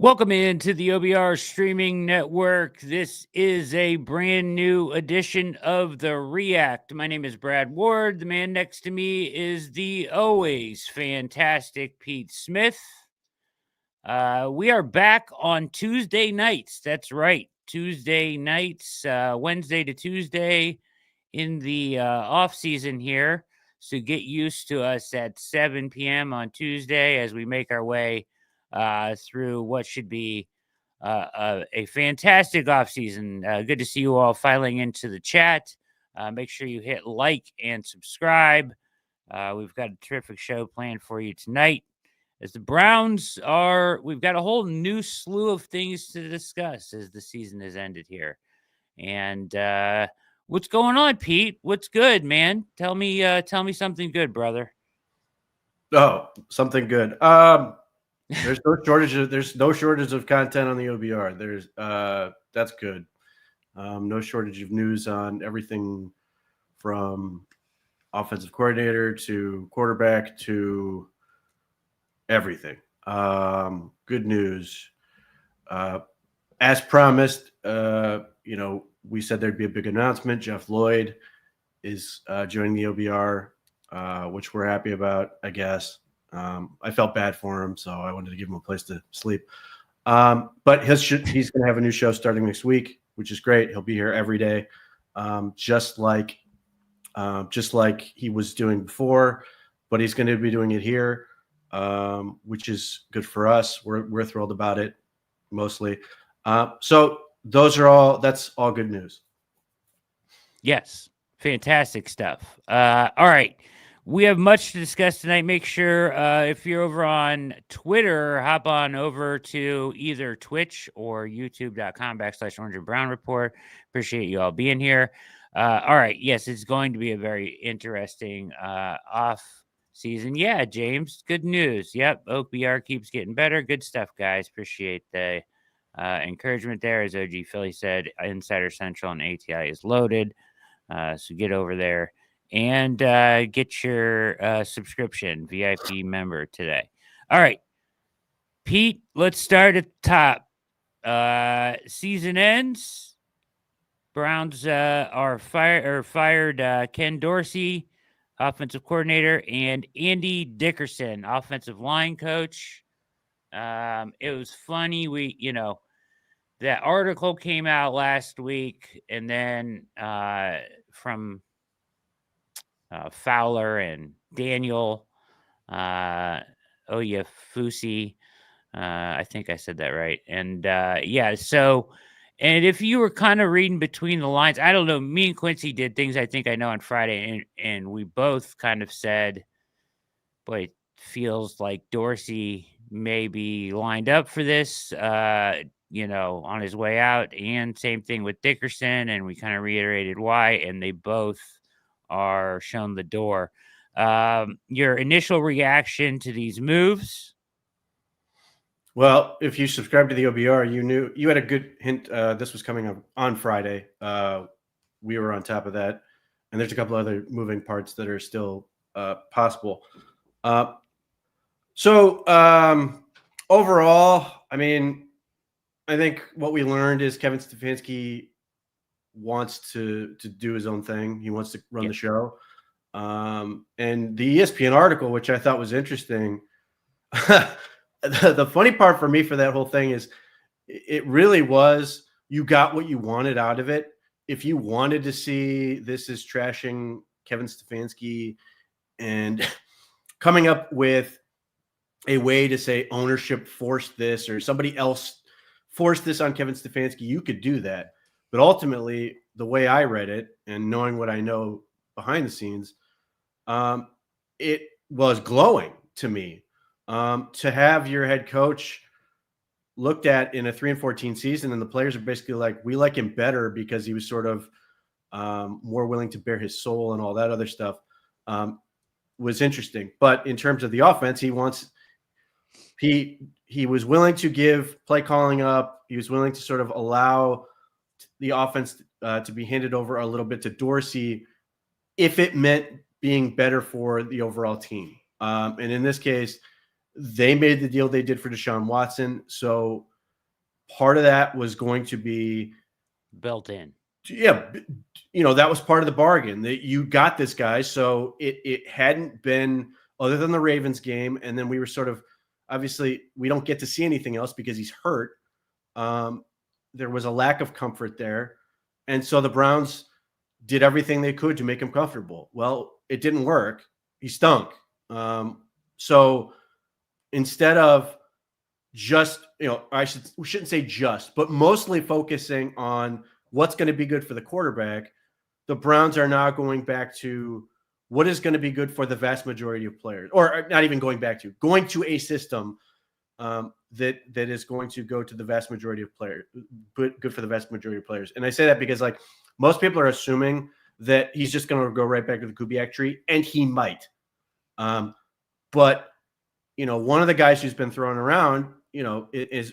Welcome into the OBR streaming network. This is a brand new edition of the React. My name is Brad Ward. The man next to me is the always fantastic Pete Smith. We are back on Tuesday nights. That's right. Tuesday nights, Wednesday to Tuesday in the off season here. So get used to us at 7 p.m. on Tuesday as we make our way through what should be a fantastic offseason. Good to see you all filing into the chat. Make sure you hit like and subscribe. We've got a terrific show planned for you tonight. As the Browns we've got a whole new slew of things to discuss as the season has ended here. And what's going on, Pete? What's good, man? Tell me something good, brother. Oh, something good. There's no shortage of content on the OBR. That's good. No shortage of news on everything from offensive coordinator to quarterback to everything. Good news. As promised, we said there'd be a big announcement. Jeff Lloyd is joining the OBR, which we're happy about, I guess. I felt bad for him, so I wanted to give him a place to sleep. But he's going to have a new show starting next week, which is great. He'll be here every day, just like he was doing before. But he's going to be doing it here, which is good for us. We're thrilled about it, mostly. So that's all good news. Yes, fantastic stuff. All right. We have much to discuss tonight. Make sure if you're over on Twitter, hop on over to either Twitch or youtube.com/Orange and Brown Report. Appreciate you all being here. All right. Yes, it's going to be a very interesting off season. Yeah, James, good news. Yep, OBR keeps getting better. Good stuff, guys. Appreciate the encouragement there. As OG Philly said, Insider Central and ATI is loaded. So get over there and get your subscription VIP member today. All right, Pete, let's start at the top. Season ends. Browns fired Ken Dorsey, offensive coordinator, and Andy Dickerson, offensive line coach. It was funny. That article came out last week, and then from Fowler and Daniel Oyefusi. I think I said that right. And and if you were kind of reading between the lines, I don't know, me and Quincy did things I think I know on Friday, and we both kind of said, boy, it feels like Dorsey may be lined up for this, on his way out, and same thing with Dickerson, and we kind of reiterated why, and they both are shown the door. Your initial reaction to these moves? Well, if you subscribe to the OBR, you had a good hint. This was coming up on Friday. We were on top of that, and there's a couple other moving parts that are still possible. So overall, I mean, I think what we learned is Kevin Stefanski wants to do his own thing. He wants to run the show. And the ESPN article, which I thought was interesting, the funny part for me for that whole thing is it really was, you got what you wanted out of it. If you wanted to see this is trashing Kevin Stefanski and coming up with a way to say ownership forced this or somebody else forced this on Kevin Stefanski, you could do that. But ultimately, the way I read it and knowing what I know behind the scenes, it was glowing to me. To have your head coach looked at in a 3-14 season, and the players are basically like, we like him better because he was sort of more willing to bare his soul and all that other stuff, was interesting. But in terms of the offense, he was willing to give play calling up. He was willing to sort of allow the offense to be handed over a little bit to Dorsey if it meant being better for the overall team. And in this case, they made the deal they did for Deshaun Watson. So part of that was going to be built in. Yeah, that was part of the bargain, that you got this guy. So it hadn't been, other than the Ravens game, and then we were sort of, obviously we don't get to see anything else because he's hurt. There was a lack of comfort there, and so the Browns did everything they could to make him comfortable. Well, it didn't work. He stunk. So instead of just, we shouldn't say just, but mostly focusing on what's going to be good for the quarterback, the Browns are now going back to what is going to be good for the vast majority of players, or not even going to a system that is going to go to the vast majority of players, but good for the vast majority of players. And I say that because like most people are assuming that he's just going to go right back to the Kubiak tree, and he might. But one of the guys who's been thrown around, is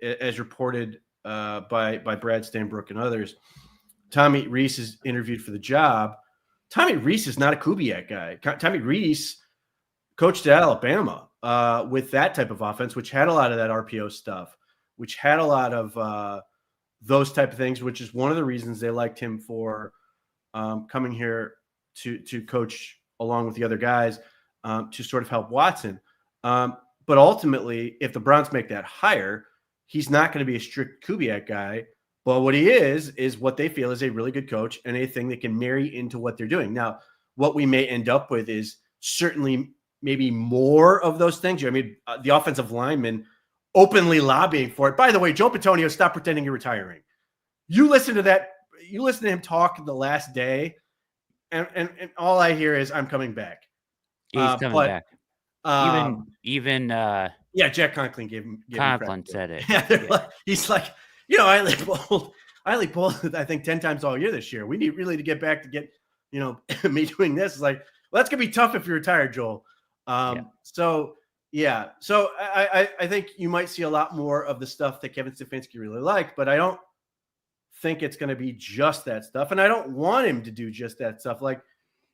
as reported by Brad Stanbrook and others, Tommy Rees is interviewed for the job. Tommy Rees is not a Kubiak guy. Tommy Rees coached at Alabama with that type of offense, which had a lot of that RPO stuff, which had a lot of those type of things, which is one of the reasons they liked him for coming here to coach along with the other guys to sort of help Watson. But ultimately, if the Browns make that hire, he's not going to be a strict Kubiak guy. But what he is what they feel is a really good coach and a thing that can marry into what they're doing. Now, what we may end up with is certainly maybe more of those things. I mean, the offensive lineman openly lobbying for it. By the way, Joe Petonio, stop pretending you're retiring. You listen to that. You listen to him talk the last day, and all I hear is, I'm coming back. He's coming back. Even Jack Conklin gave Conklin said it. Yeah. He's like, I only pulled I think 10 times all year this year. We need really to get back to get me doing this. It's like, well, that's gonna be tough if you're retired, Joel. So I think you might see a lot more of the stuff that Kevin Stefanski really liked, but I don't think it's going to be just that stuff, and I don't want him to do just that stuff. Like,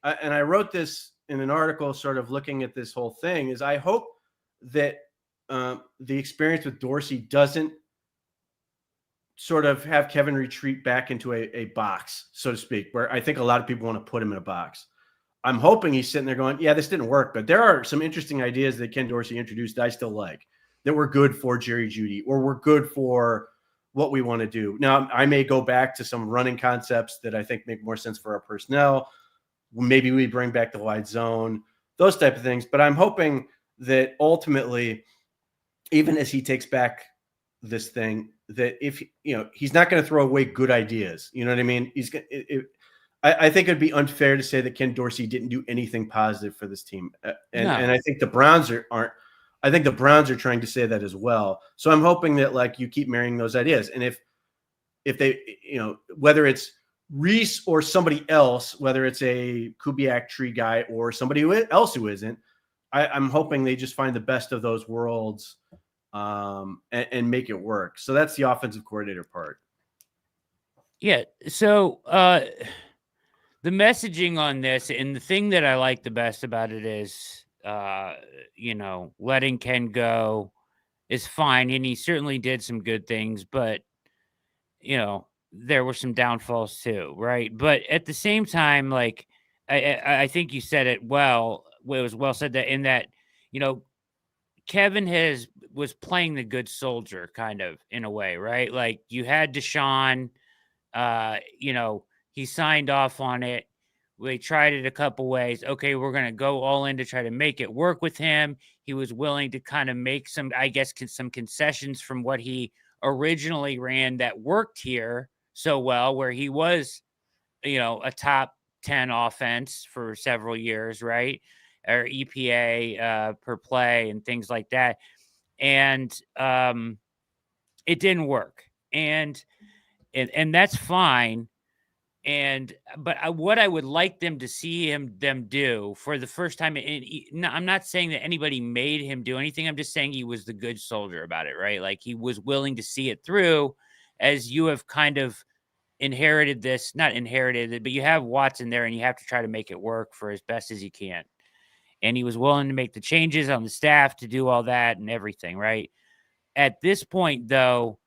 and I wrote this in an article, sort of looking at this whole thing. Is I hope that the experience with Dorsey doesn't sort of have Kevin retreat back into a box, so to speak, where I think a lot of people want to put him in a box. I'm hoping he's sitting there going, yeah, this didn't work, but there are some interesting ideas that Ken Dorsey introduced that I still like, that were good for Jerry Jeudy, or were good for what we want to do. Now, I may go back to some running concepts that I think make more sense for our personnel. Maybe we bring back the wide zone, those type of things. But I'm hoping that ultimately, even as he takes back this thing, that if he's not going to throw away good ideas. You know what I mean? I think it'd be unfair to say that Ken Dorsey didn't do anything positive for this team, and I think the Browns aren't. I think the Browns are trying to say that as well. So I'm hoping that like you keep marrying those ideas, and if they, whether it's Reese or somebody else, whether it's a Kubiak tree guy or somebody else who isn't, I'm hoping they just find the best of those worlds and make it work. So that's the offensive coordinator part. Yeah. So the messaging on this, and the thing that I like the best about it is, letting Ken go is fine. And he certainly did some good things, but, there were some downfalls too. Right. But at the same time, like, I think you said it well. It was well said that Kevin was playing the good soldier kind of in a way, right? Like you had Deshaun, he signed off on it. We tried it a couple ways. Okay, we're going to go all in to try to make it work with him. He was willing to kind of make some concessions from what he originally ran that worked here so well, where he was, a top 10 offense for several years, right? Or EPA per play and things like that. And it didn't work. And that's fine. But what I would like them to see them do for the first time, I'm not saying that anybody made him do anything. I'm just saying he was the good soldier about it, right? Like he was willing to see it through, as you have kind of inherited this, not inherited it, but you have Watson there and you have to try to make it work for as best as you can. And he was willing to make the changes on the staff to do all that and everything, right? at this point, though,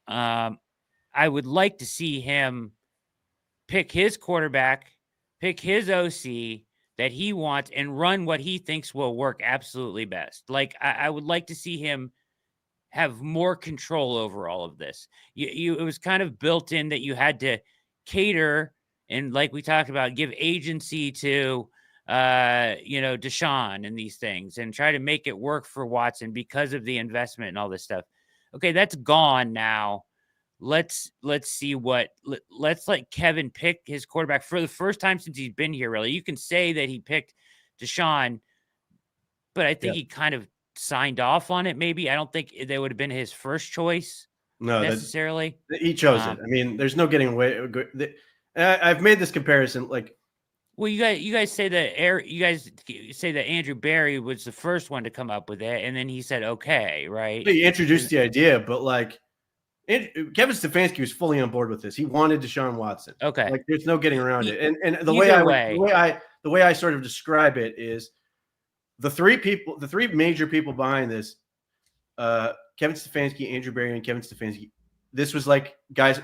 I would like to see him pick his quarterback, pick his OC that he wants, and run what he thinks will work absolutely best. Like, I would like to see him have more control over all of this. It was kind of built in that you had to cater and, like we talked about, give agency to Deshaun and these things, and try to make it work for Watson because of the investment and all this stuff. Okay, that's gone now. Let's see let's let Kevin pick his quarterback for the first time since he's been here. Really, you can say that he picked Deshaun, but I think he kind of signed off on it. Maybe I don't think they would have been his first choice necessarily. He chose it. I mean, there's no getting away. I've made this comparison. Like, well, you guys say that Andrew Berry was the first one to come up with it, and then he said okay, right? He introduced the idea, but like, Kevin Stefanski was fully on board with this. He wanted Deshaun Watson. Okay, like there's no getting around it. And the way I sort of describe it is the three major people behind this, Kevin Stefanski, Andrew Berry, and Kevin Stefanski. This was like guys,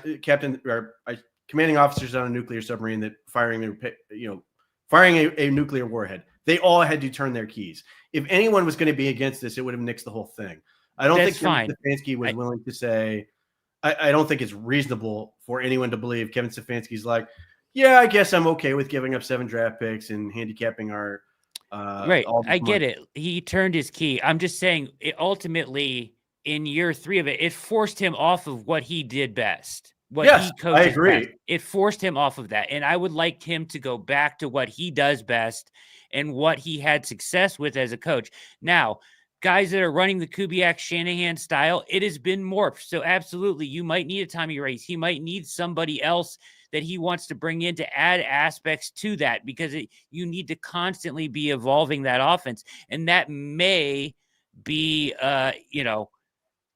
commanding officers on a nuclear submarine that firing a nuclear warhead. They all had to turn their keys. If anyone was going to be against this, it would have nixed the whole thing. I don't think Kevin Stefanski was willing to say. I don't think it's reasonable for anyone to believe Kevin Stefanski's like, yeah, I guess I'm okay with giving up 7 draft picks and handicapping our right. I get it. He turned his key. I'm just saying, ultimately in year 3 of it, it forced him off of what he did best. Yes, I agree. Best. It forced him off of that, and I would like him to go back to what he does best and what he had success with as a coach. Now, guys that are running the Kubiak-Shanahan style, it has been morphed. So absolutely, you might need a Tommy Race. He might need somebody else that he wants to bring in to add aspects to that, because you need to constantly be evolving that offense. And that may be,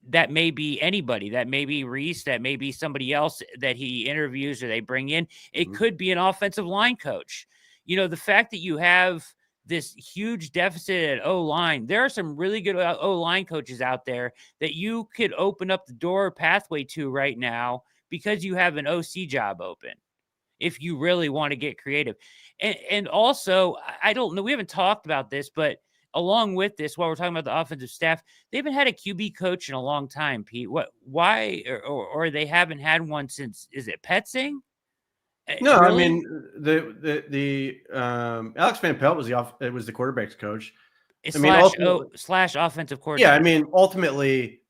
that may be anybody. That may be Reese. That may be somebody else that he interviews or they bring in. It could be an offensive line coach. The fact that you have this huge deficit at O-line, there are some really good O-line coaches out there that you could open up the door pathway to right now because you have an OC job open if you really want to get creative. And also, I don't know, we haven't talked about this, but along with this, while we're talking about the offensive staff, they haven't had a QB coach in a long time, Pete. Why, or they haven't had one since, is it Petzing? No, really? I mean the Alex Van Pelt was the quarterback's coach. Slash offensive coordinator. Yeah, I mean ultimately,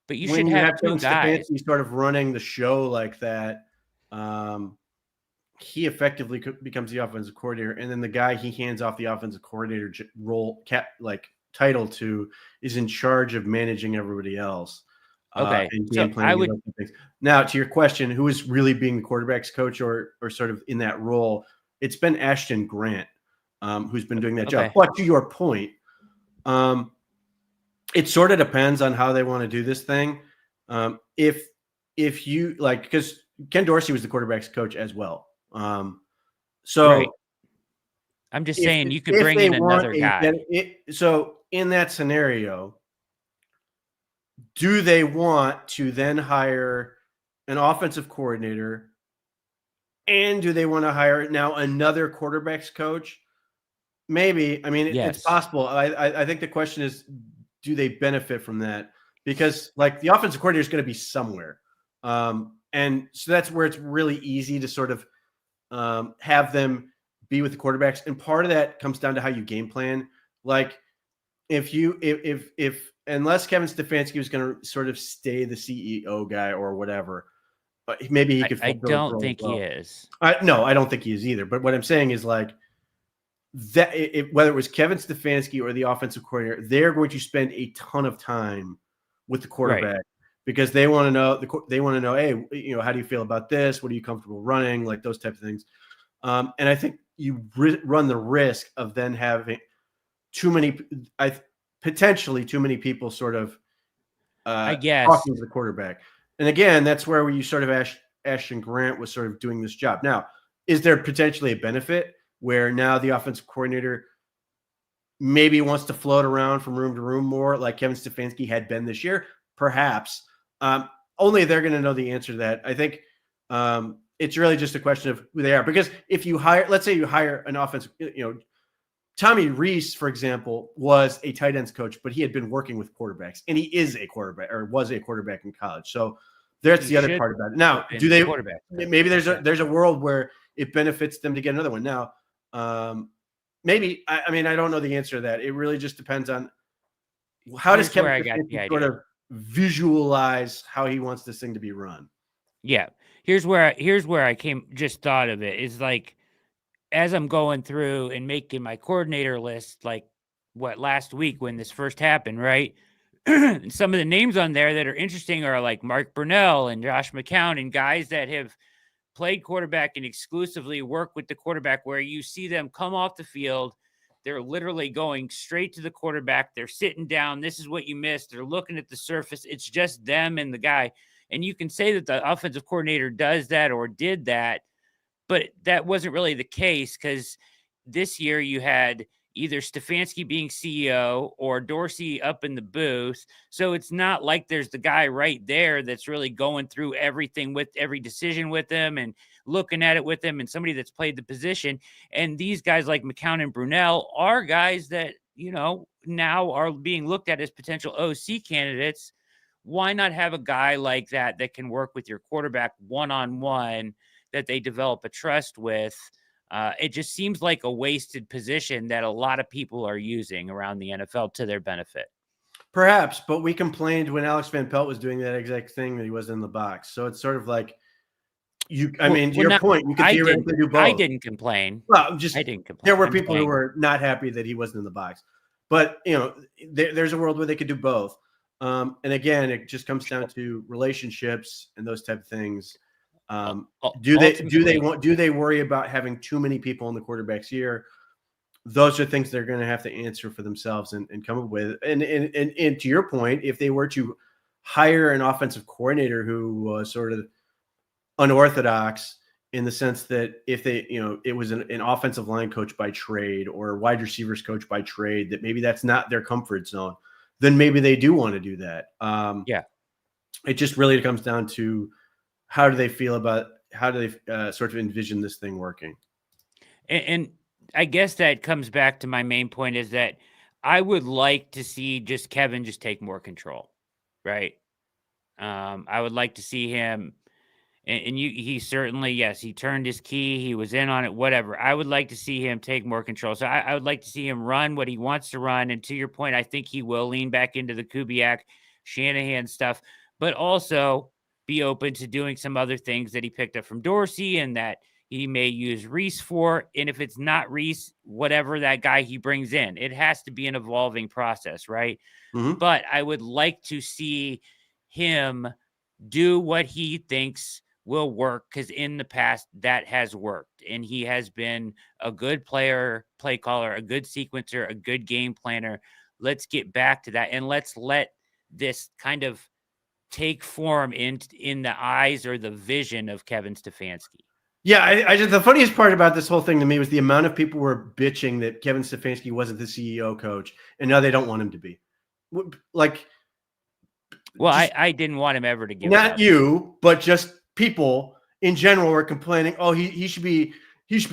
but you should have two guys sort of running the show like that. He effectively becomes the offensive coordinator, and then the guy he hands off the offensive coordinator role, title to, is in charge of managing everybody else. Okay. And game planning. Now, to your question, who is really being the quarterback's coach or sort of in that role? It's been Ashton Grant, who's been doing that job. But to your point, it sort of depends on how they want to do this thing. If you like, because Ken Dorsey was the quarterback's coach as well. So right. I'm just saying you could bring in another guy. So in that scenario, do they want to then hire an offensive coordinator, and do they want to hire now another quarterback's coach? Maybe. I mean, it's possible. I think the question is, do they benefit from that? Because like the offensive coordinator is going to be somewhere. And so that's where it's really easy to sort of have them be with the quarterbacks. And part of that comes down to how you game plan. Like if unless Kevin Stefanski was going to sort of stay the CEO guy or whatever, but maybe he could. I don't think he is. No, I don't think he is either. But what I'm saying is like that whether it was Kevin Stefanski or the offensive coordinator, they're going to spend a ton of time with the quarterback. Right. Because they want to know, hey, how do you feel about this? What are you comfortable running? Like those types of things. And I think you run the risk of then having potentially too many people sort of talking to the quarterback. And again, that's where you sort of Ashton Grant was sort of doing this job. Now, is there potentially a benefit where now the offensive coordinator maybe wants to float around from room to room more like Kevin Stefanski had been this year? Perhaps. Only they're going to know the answer to that. I think it's really just a question of who they are. Because if you let's say you hire an offensive, Tommy Rees, for example, was a tight ends coach, but he had been working with quarterbacks, and he is a quarterback or was a quarterback in college. So that's the other part about it. Now, do they? Maybe there's a world where it benefits them to get another one. Now, maybe. I mean, I don't know the answer to that. It really just depends on how does Kevin sort of visualize how he wants this thing to be run. Yeah, here's where I thought of it is like, as I'm going through and making my coordinator list, like last week when this first happened, right? Some of the names on there that are interesting are like Mark Brunell and Josh McCown and guys that have played quarterback and exclusively work with the quarterback, where you see them come off the field. They're literally going straight to the quarterback. They're sitting down. This is what you missed. They're looking at the surface. It's just them and the guy. And you can say that the offensive coordinator does that or did that, but that wasn't really the case, because this year you had either Stefanski being CEO or Dorsey up in the booth. So it's not like there's the guy right there that's really going through everything with every decision with him and looking at it with him, and somebody that's played the position. And these guys like McCown and Brunell are guys that, now are being looked at as potential OC candidates. Why not have a guy like that can work with your quarterback one-on-one, that they develop a trust with? It just seems like a wasted position that a lot of people are using around the NFL to their benefit. Perhaps, but we complained when Alex Van Pelt was doing that exact thing that he wasn't in the box. So it's sort of like to your point, you could theoretically do both. I didn't complain. Well, I didn't complain. There were people who were not happy that he wasn't in the box. But, there's a world where they could do both. And again, it just comes down to relationships and those type of things. Do they worry about having too many people in the quarterback's ear? Those are things they're going to have to answer for themselves and come up with. And to your point, if they were to hire an offensive coordinator who was sort of unorthodox in the sense that if they, it was an offensive line coach by trade or wide receivers coach by trade, that maybe that's not their comfort zone, then maybe they do want to do that. It just really comes down to how do they sort of envision this thing working? And I guess that comes back to my main point, is that I would like to see Kevin take more control, right? I would like to see him, and he certainly, yes, he turned his key, he was in on it, whatever. I would like to see him take more control. So I would like to see him run what he wants to run. And to your point, I think he will lean back into the Kubiak, Shanahan stuff, but also be open to doing some other things that he picked up from Dorsey and that he may use Rees for. And if it's not Rees, whatever that guy he brings in, it has to be an evolving process, right? Mm-hmm. But I would like to see him do what he thinks will work, because in the past that has worked, and he has been a good player, play caller, a good sequencer, a good game planner. Let's get back to that, and let's let this kind of take form in the eyes or the vision of Kevin Stefanski. Yeah, I just, the funniest part about this whole thing to me was the amount of people were bitching that Kevin Stefanski wasn't the CEO coach, and now they don't want him to be. Like, well, I didn't want him ever to give. Not you, but just people in general were complaining. Oh, he should be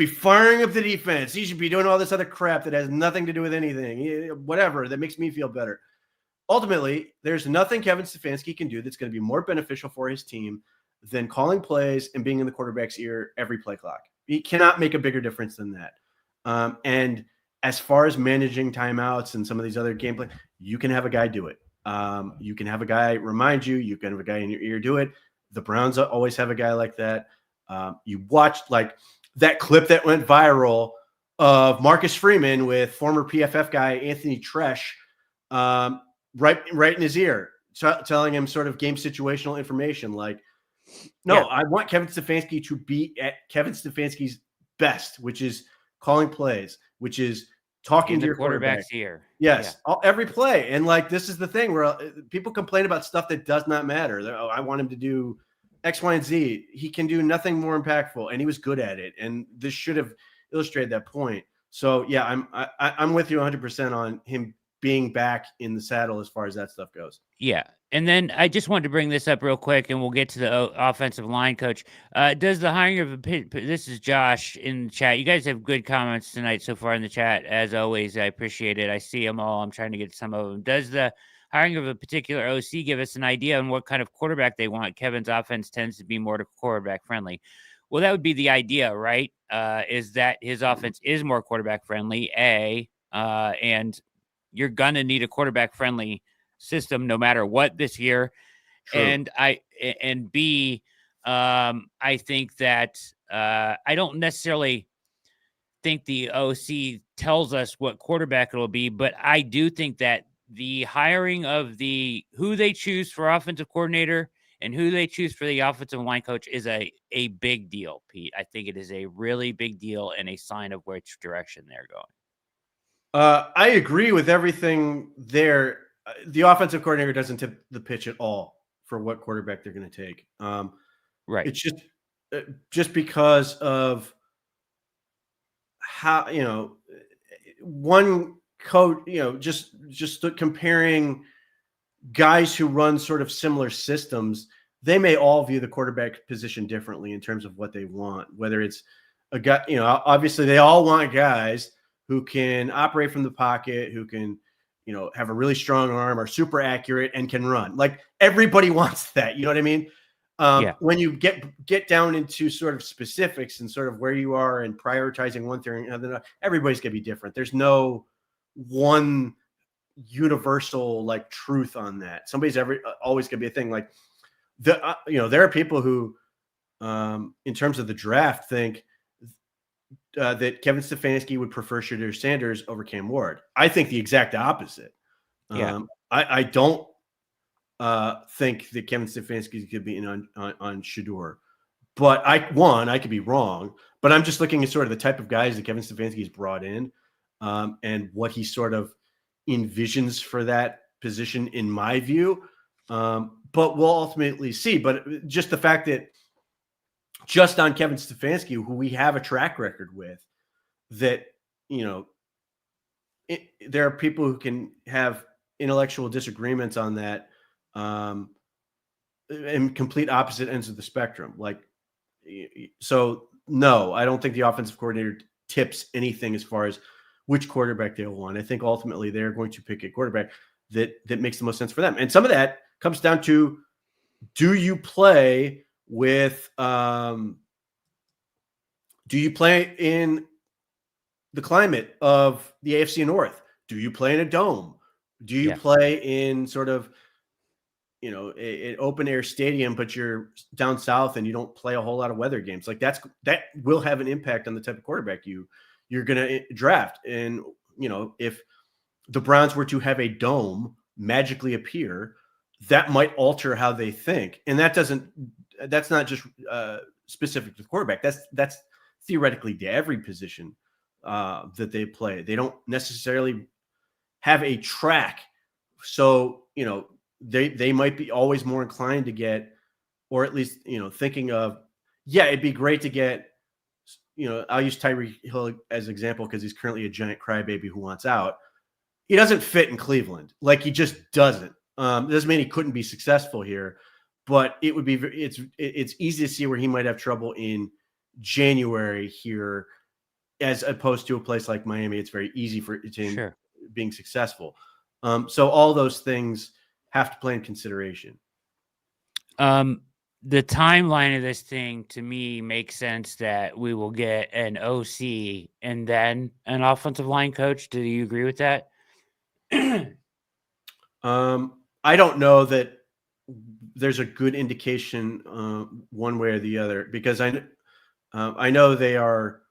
firing up the defense. He should be doing all this other crap that has nothing to do with anything. Whatever that makes me feel better. Ultimately, there's nothing Kevin Stefanski can do that's going to be more beneficial for his team than calling plays and being in the quarterback's ear every play clock. He cannot make a bigger difference than that. And as far as managing timeouts and some of these other gameplay, you can have a guy do it. You can have a guy remind you. You can have a guy in your ear do it. The Browns always have a guy like that. You watched like that clip that went viral of Marcus Freeman with former PFF guy Anthony Tresh right in his ear, telling him sort of game situational information. Like, no, yeah. I want Kevin Stefanski to be at Kevin Stefanski's best, which is calling plays, which is talking to your quarterback's ear. Yes, every play. And like, this is the thing where people complain about stuff that does not matter. Oh, I want him to do X, Y, and Z. He can do nothing more impactful, and he was good at it. And this should have illustrated that point. So yeah, I'm with you 100% on him being back in the saddle as far as that stuff goes. Yeah. And then I just wanted to bring this up real quick, and we'll get to the offensive line coach. Does the hiring of this is Josh in the chat. You guys have good comments tonight so far in the chat. As always, I appreciate it. I see them all. I'm trying to get some of them. Does the hiring of a particular OC give us an idea on what kind of quarterback they want? Kevin's offense tends to be more to quarterback friendly. Well, that would be the idea, right? Is that his offense is more quarterback friendly, and you're going to need a quarterback friendly system no matter what this year. True. And B, I think that I don't necessarily think the OC tells us what quarterback it'll be, but I do think that the hiring of who they choose for offensive coordinator and who they choose for the offensive line coach is a big deal, Pete. I think it is a really big deal and a sign of which direction they're going. I agree with everything there. The offensive coordinator doesn't tip the pitch at all for what quarterback they're going to take. Right. It's just because of how, one coach, just comparing guys who run sort of similar systems, they may all view the quarterback position differently in terms of what they want, whether it's a guy, obviously they all want guys who can operate from the pocket, who can, have a really strong arm, are super accurate and can run. Like everybody wants that. You know what I mean? When you get down into sort of specifics and sort of where you are and prioritizing one thing, everybody's going to be different. There's no one universal like truth on that. Somebody's always going to be a thing. Like there are people who, in terms of the draft, think that Kevin Stefanski would prefer Shedeur Sanders over Cam Ward. I think the exact opposite. I don't think that Kevin Stefanski could be in on Shedeur, but I could be wrong, but I'm just looking at sort of the type of guys that Kevin Stefanski has brought in, and what he sort of envisions for that position, in my view. But we'll ultimately see. But just the fact that just on Kevin Stefanski, who we have a track record with, that, there are people who can have intellectual disagreements on that, and complete opposite ends of the spectrum. Like, so no, I don't think the offensive coordinator tips anything as far as which quarterback they'll want. I think ultimately they're going to pick a quarterback that makes the most sense for them. And some of that comes down to, do you play with, do you play in the climate of the AFC North? Do you play in a dome? Do you play in sort of, an open air stadium, but you're down south and you don't play a whole lot of weather games? Like that will have an impact on the type of quarterback you're going to draft. And, if the Browns were to have a dome magically appear, that might alter how they think. And that's not just specific to the quarterback. That's theoretically to every position that they play. They don't necessarily have a track. So, they might be always more inclined to get, or at least, thinking of, it'd be great to get, I'll use Tyreek Hill as an example because he's currently a giant crybaby who wants out. He doesn't fit in Cleveland. Like, he just doesn't. Doesn't mean he couldn't be successful here, but it's easy to see where he might have trouble in January here, as opposed to a place like Miami. It's very easy for him being successful. So all those things have to play in consideration. The timeline of this thing to me makes sense, that we will get an OC and then an offensive line coach. Do you agree with that? I don't know that there's a good indication one way or the other, because I know they are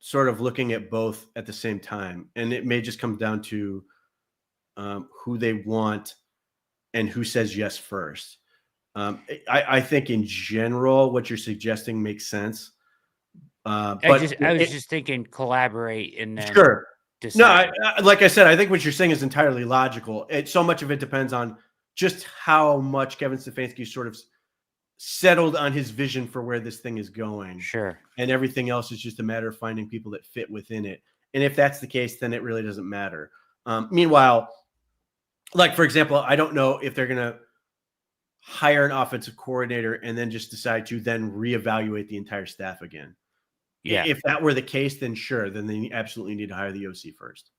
sort of looking at both at the same time, and it may just come down to who they want and who says yes first. I think in general, what you're suggesting makes sense. But I was just thinking collaborate and then decide. No, like I said, I think what you're saying is entirely logical. So much of it depends on just how much Kevin Stefanski sort of settled on his vision for where this thing is going. Sure. And everything else is just a matter of finding people that fit within it. And if that's the case, then it really doesn't matter. Meanwhile, like, for example, I don't know if they're going to hire an offensive coordinator and then just decide to then reevaluate the entire staff again. Yeah. If that were the case, then sure, then they absolutely need to hire the OC first.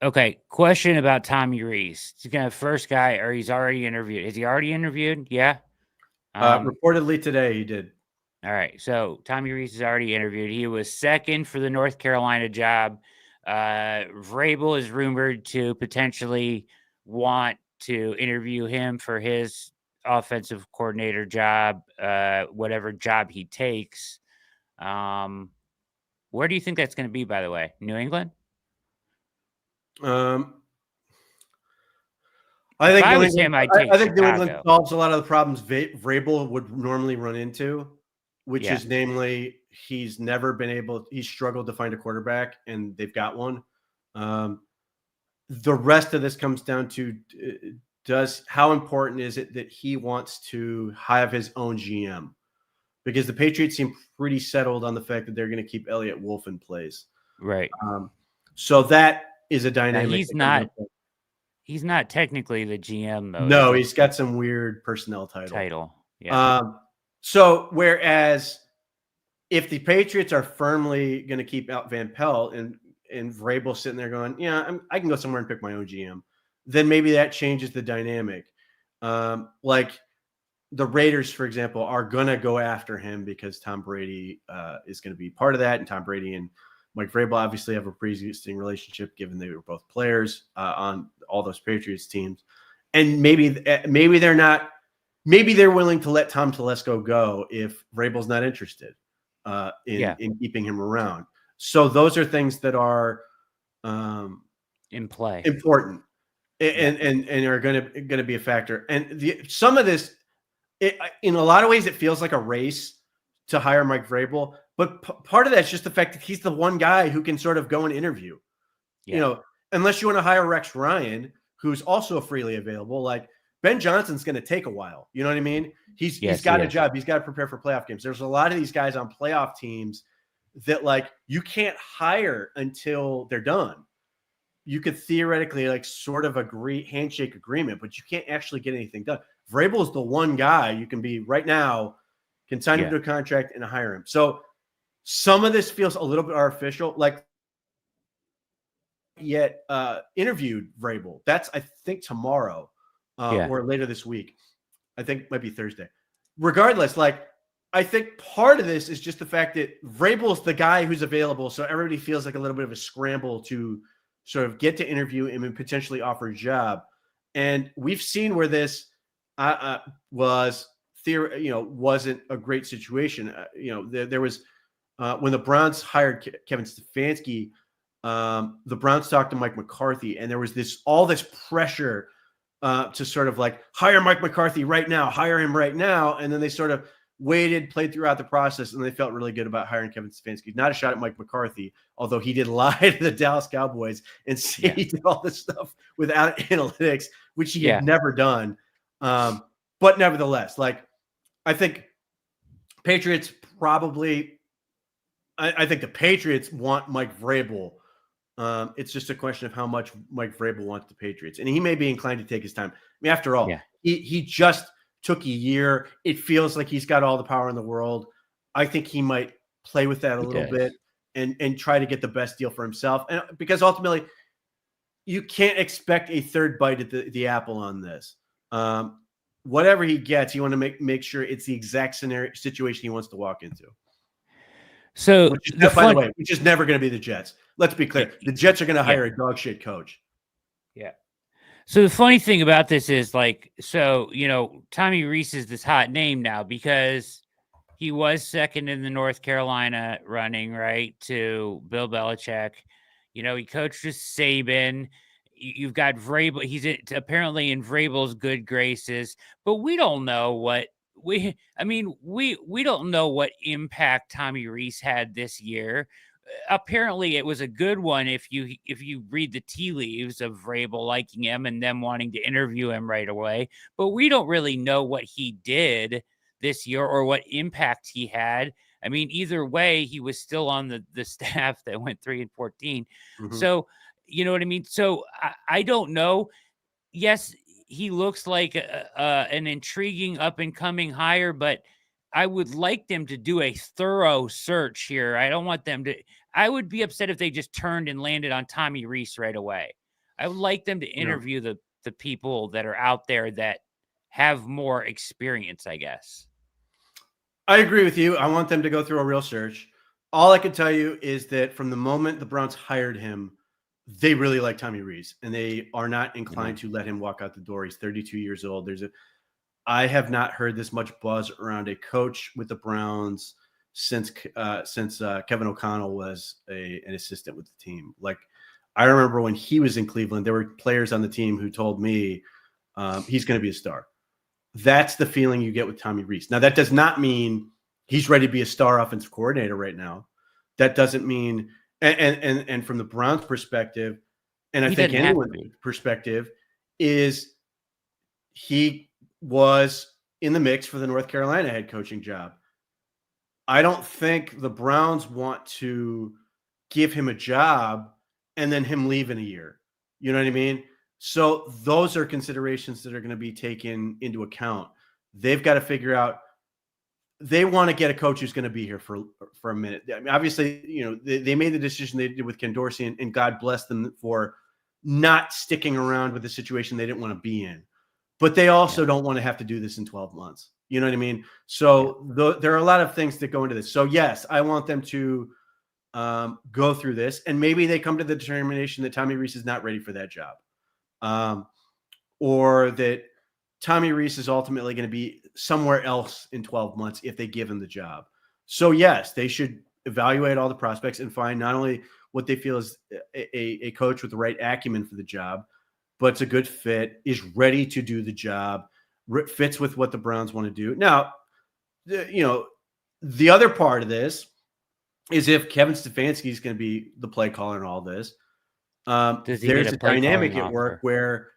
Okay. Question about Tommy Rees. He's gonna first guy, or he's already interviewed. Is he already interviewed? Yeah. Reportedly today he did. All right. So Tommy Rees is already interviewed. He was second for the North Carolina job. Vrabel is rumored to potentially want to interview him for his offensive coordinator job, whatever job he takes. Where do you think that's going to be, by the way? New England? I think New England solves a lot of the problems Vrabel would normally run into, which is namely he's struggled to find a quarterback, and they've got one. The rest of this comes down to how important is it that he wants to have his own GM? Because the Patriots seem pretty settled on the fact that they're going to keep Elliott Wolf in place. Right. So that is a dynamic. Now he's not technically the GM, though. No, he's got some weird personnel title. Yeah. So whereas if the Patriots are firmly going to keep out Van Pelt and Vrabel sitting there going, yeah, I can go somewhere and pick my own GM, then maybe that changes the dynamic. Like the Raiders, for example, are going to go after him because Tom Brady is going to be part of that. And Tom Brady and Mike Vrabel obviously have a pre-existing relationship, given they were both players on all those Patriots teams. And maybe they're willing to let Tom Telesco go if Vrabel's not interested in keeping him around. So those are things that are in play, important, and are going to be a factor. And some of this, in a lot of ways, it feels like a race to hire Mike Vrabel. But part of that's just the fact that he's the one guy who can sort of go and interview. Yeah. Unless you want to hire Rex Ryan, who's also freely available. Like Ben Johnson's going to take a while. You know what I mean? He's got a job. He's got to prepare for playoff games. There's a lot of these guys on playoff teams that like you can't hire until they're done. You could theoretically like sort of handshake agreement, but you can't actually get anything done. Vrabel is the one guy you can be right now, can sign him to a contract and hire him. So some of this feels a little bit artificial. Like interviewed Vrabel. That's, I think, tomorrow or later this week. I think it might be Thursday. Regardless, like I think part of this is just the fact that Vrabel's the guy who's available. So everybody feels like a little bit of a scramble to sort of get to interview him and potentially offer a job. And we've seen where this wasn't a great situation. There was when the Browns hired Kevin Stefanski, the Browns talked to Mike McCarthy, and there was all this pressure to sort of like hire Mike McCarthy right now, hire him right now. And then they sort of played throughout the process, and they felt really good about hiring Kevin Stefanski. Not a shot at Mike McCarthy, although he did lie to the Dallas Cowboys and say he did all this stuff without analytics, which he had never done. But nevertheless, like I think Patriots probably, I think the Patriots want Mike Vrabel. It's just a question of how much Mike Vrabel wants the Patriots, and he may be inclined to take his time. I mean, after all, he just took a year. It feels like he's got all the power in the world. I think he might play with that a little bit and try to get the best deal for himself. And because ultimately, you can't expect a third bite at the apple on this. Whatever he gets, you want to make sure it's the exact situation he wants to walk into. So, which is never going to be the Jets. Let's be clear. The Jets are going to hire a dog shit coach. Yeah. So the funny thing about this is Tommy Rees is this hot name now because he was second in the North Carolina running, right, to Bill Belichick. He coached with Saban. You've got Vrabel. He's apparently in Vrabel's good graces, but we don't know what we don't know what impact Tommy Rees had this year. Apparently it was a good one if you read the tea leaves of Vrabel liking him and them wanting to interview him right away, but we don't really know what he did this year or what impact he had. I mean, either way, he was still on the staff that went 3-14. Mm-hmm. So, you know what I mean? So I don't know. Yes, he looks like an intriguing up and coming hire, but I would like them to do a thorough search here. I don't want them to. I would be upset if they just turned and landed on Tommy Rees right away. I would like them to interview the people that are out there that have more experience, I guess. I agree with you. I want them to go through a real search. All I can tell you is that from the moment the Browns hired him, they really like Tommy Rees, and they are not inclined to let him walk out the door. He's 32 years old. I have not heard this much buzz around a coach with the Browns since Kevin O'Connell was an assistant with the team. Like, I remember when he was in Cleveland, there were players on the team who told me he's going to be a star. That's the feeling you get with Tommy Rees. Now, that does not mean he's ready to be a star offensive coordinator right now. That doesn't mean, and from the Browns' perspective, and I think anyone's perspective, is he was in the mix for the North Carolina head coaching job. I don't think the Browns want to give him a job and then him leave in a year. You know what I mean? So those are considerations that are going to be taken into account. They've got to figure out, they want to get a coach who's going to be here for a minute. I mean, obviously, you know, they made the decision they did with Ken Dorsey, and God bless them for not sticking around with the situation they didn't want to be in. But they also don't want to have to do this in 12 months. You know what I mean? So there are a lot of things that go into this. So yes, I want them to go through this, and maybe they come to the determination that Tommy Rees is not ready for that job. Or that Tommy Rees is ultimately going to be somewhere else in 12 months if they give him the job. So yes, they should evaluate all the prospects and find not only what they feel is a coach with the right acumen for the job, but it's a good fit, is ready to do the job, fits with what the Browns want to do. Now, you know, the other part of this is if Kevin Stefanski is going to be the play caller in all this, there's a dynamic at work where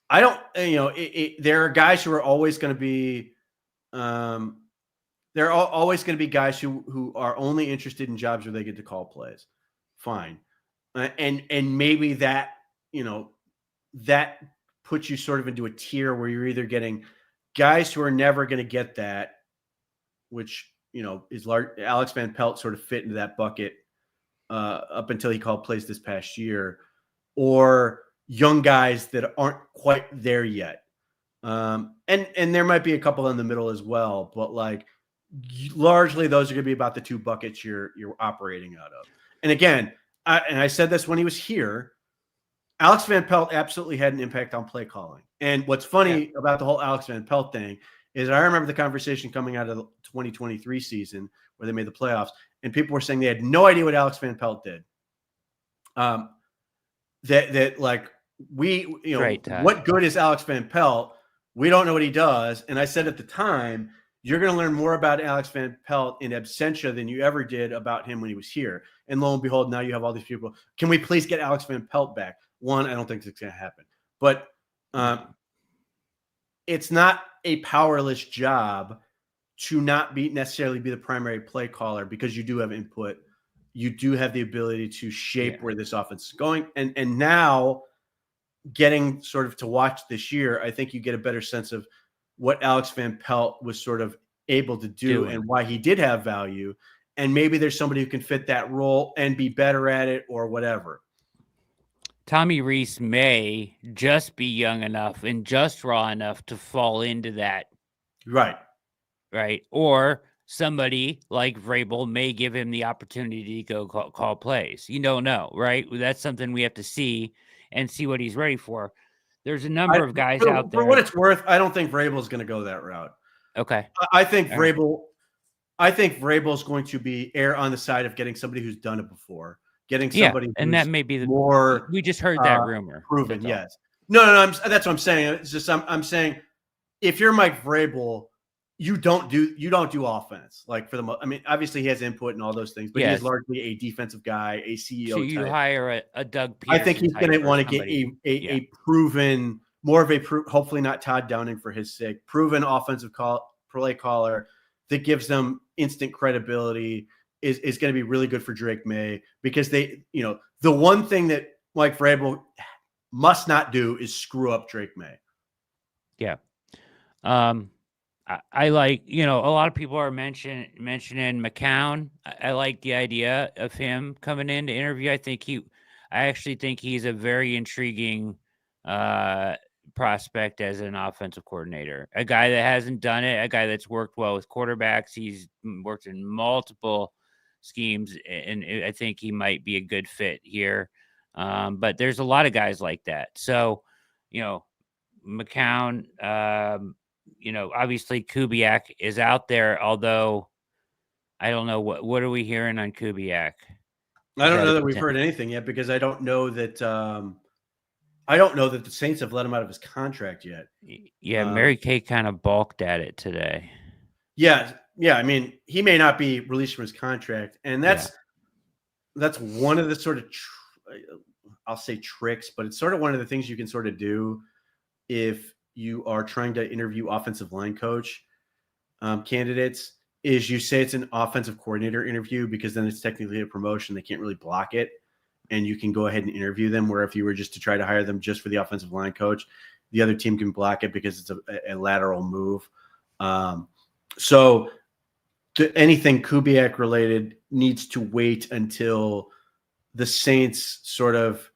I don't, you know, there are guys who are always going to be, there are always going to be guys who are only interested in jobs where they get to call plays. Fine. And maybe that, you know, that puts you sort of into a tier where you're either getting guys who are never going to get that, which, you know, is large. Alex Van Pelt sort of fit into that bucket up until he called plays this past year, or young guys that aren't quite there yet. And there might be a couple in the middle as well, but like largely those are going to be about the two buckets you're operating out of. And again, I said this when he was here, Alex Van Pelt absolutely had an impact on play calling. And what's funny about the whole Alex Van Pelt thing is I remember the conversation coming out of the 2023 season where they made the playoffs, and people were saying they had no idea what Alex Van Pelt did. That like we, you know, what good is Alex Van Pelt? We don't know what he does. And I said at the time, you're going to learn more about Alex Van Pelt in absentia than you ever did about him when he was here. And lo and behold, now you have all these people. Can we please get Alex Van Pelt back? One, I don't think it's going to happen. But it's not a powerless job to not necessarily be the primary play caller, because you do have input. You do have the ability to shape where this offense is going. And now getting sort of to watch this year, I think you get a better sense of what Alex Van Pelt was sort of able to do and why he did have value. And maybe there's somebody who can fit that role and be better at it or whatever. Tommy Rees may just be young enough and just raw enough to fall into that. Right. Or somebody like Vrabel may give him the opportunity to go call plays. You don't know, right? That's something we have to see and see what he's ready for. There's a number of guys out there. For what it's worth, I don't think Vrabel is going to go that route. Okay. I think Vrabel is going to be err on the side of getting somebody who's done it before. Getting somebody and that may be the more. We just heard that rumor. Proven, yes. No. That's what I'm saying. It's just I'm saying, if you're Mike Vrabel, you don't do offense. Like for the most, I mean, obviously he has input and all those things, but he is largely a defensive guy, a CEO. So you type. hire a Doug Peterson. I think he's going to want to get a proven, more of a hopefully not Todd Downing for his sake, proven offensive play caller that gives them instant credibility is going to be really good for Drake May, because they, the one thing that Mike Vrabel must not do is screw up Drake May. Yeah. I like, a lot of people are mentioning McCown. I like the idea of him coming in to interview. I actually think he's a very intriguing prospect as an offensive coordinator. A guy that hasn't done it, a guy that's worked well with quarterbacks. He's worked in multiple schemes, and I think he might be a good fit here. But there's a lot of guys like that. So, McCown, obviously Kubiak is out there, although I don't know what are we hearing on Kubiak? I don't know that we've heard anything yet, because I don't know that the Saints have let him out of his contract yet. Yeah, Mary Kay kind of balked at it today. Yeah. I mean, he may not be released from his contract, and that's one of the sort of I'll say tricks, but it's sort of one of the things you can sort of do if you are trying to interview offensive line coach candidates, is you say it's an offensive coordinator interview, because then it's technically a promotion. They can't really block it, and you can go ahead and interview them, where if you were just to try to hire them just for the offensive line coach, the other team can block it because it's a lateral move. So anything Kubiak related needs to wait until the Saints sort of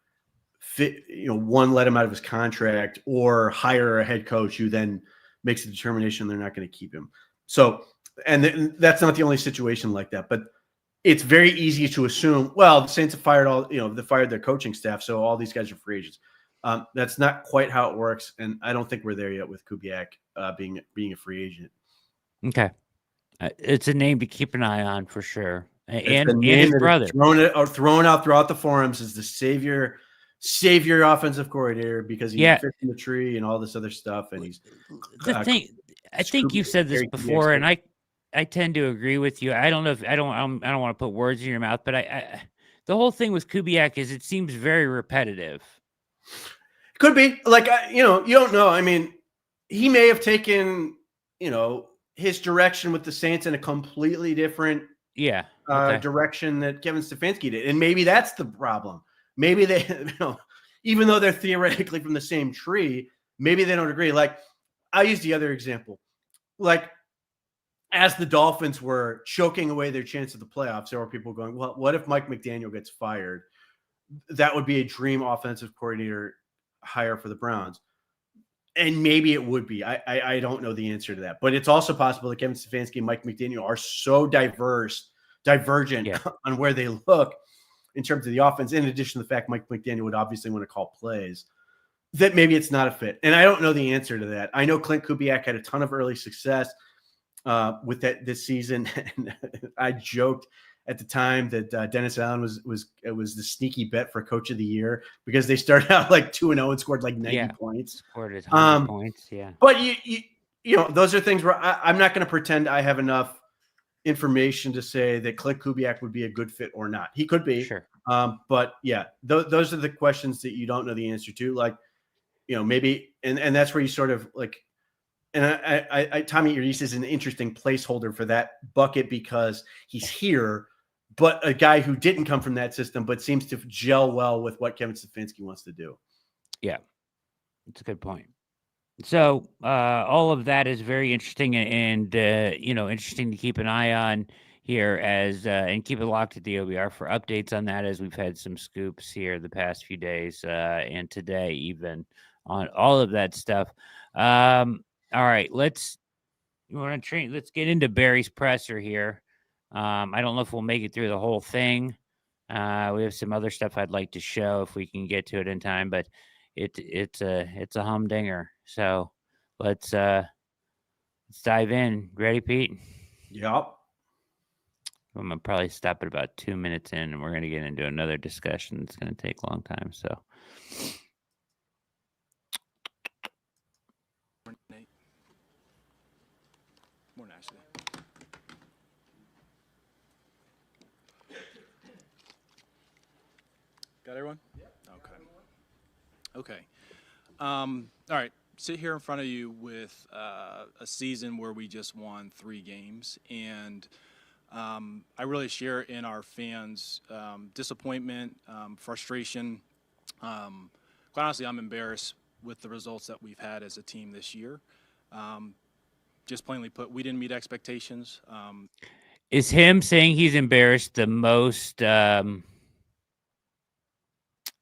let him out of his contract, or hire a head coach who then makes a determination they're not going to keep him. So, and that's not the only situation like that, but it's very easy to assume, well, the Saints have fired they fired their coaching staff, so all these guys are free agents. That's not quite how it works, and I don't think we're there yet with Kubiak being a free agent. Okay. It's a name to keep an eye on for sure. And his brother. Thrown out throughout the forums as the savior offensive coordinator, because he fits in the tree and all this other stuff. And he's the thing. I think you've said this before, and I tend to agree with you. I don't know if I don't want to put words in your mouth, but the whole thing with Kubiak is it seems very repetitive. Could be, like, you don't know. I mean, he may have taken, his direction with the Saints in a completely different direction that Kevin Stefanski did. And maybe that's the problem. Maybe they, even though they're theoretically from the same tree, maybe they don't agree. Like, I use the other example. Like, as the Dolphins were choking away their chance of the playoffs, there were people going, well, what if Mike McDaniel gets fired? That would be a dream offensive coordinator hire for the Browns. And maybe it would be. I don't know the answer to that. But it's also possible that Kevin Stefanski and Mike McDaniel are so divergent on where they look in terms of the offense, in addition to the fact Mike McDaniel would obviously want to call plays, that maybe it's not a fit. And I don't know the answer to that. I know Clint Kubiak had a ton of early success with that this season. And I joked at the time that Dennis Allen was the sneaky bet for Coach of the Year, because they started out like 2-0 and scored like 90 points. Scored 100 points, But those are things where I'm not going to pretend I have enough information to say that Clint Kubiak would be a good fit or not. He could be, sure. But yeah, those are the questions that you don't know the answer to. Like, maybe, and that's where you sort of like. And I Tommy Reese is an interesting placeholder for that bucket, because he's here, but a guy who didn't come from that system, but seems to gel well with what Kevin Stefanski wants to do. Yeah, it's a good point. So all of that is very interesting and interesting to keep an eye on here and keep it locked at the OBR for updates on that, as we've had some scoops here the past few days and today even on all of that stuff. All right, let's get into Barry's presser here. I don't know if we'll make it through the whole thing. We have some other stuff I'd like to show if we can get to it in time, but it's a humdinger. So let's dive in. Ready, Pete? Yep. I'm gonna probably stop at about 2 minutes in, and we're gonna get into another discussion. It's gonna take a long time. So. More nicely. Got everyone? Yeah. Okay. All right. sit here in front of you with a season where we just won 3 games, and I really share in our fans' disappointment, frustration. Quite honestly, I'm embarrassed with the results that we've had as a team this year. Just plainly put, we didn't meet expectations. Is him saying he's embarrassed the most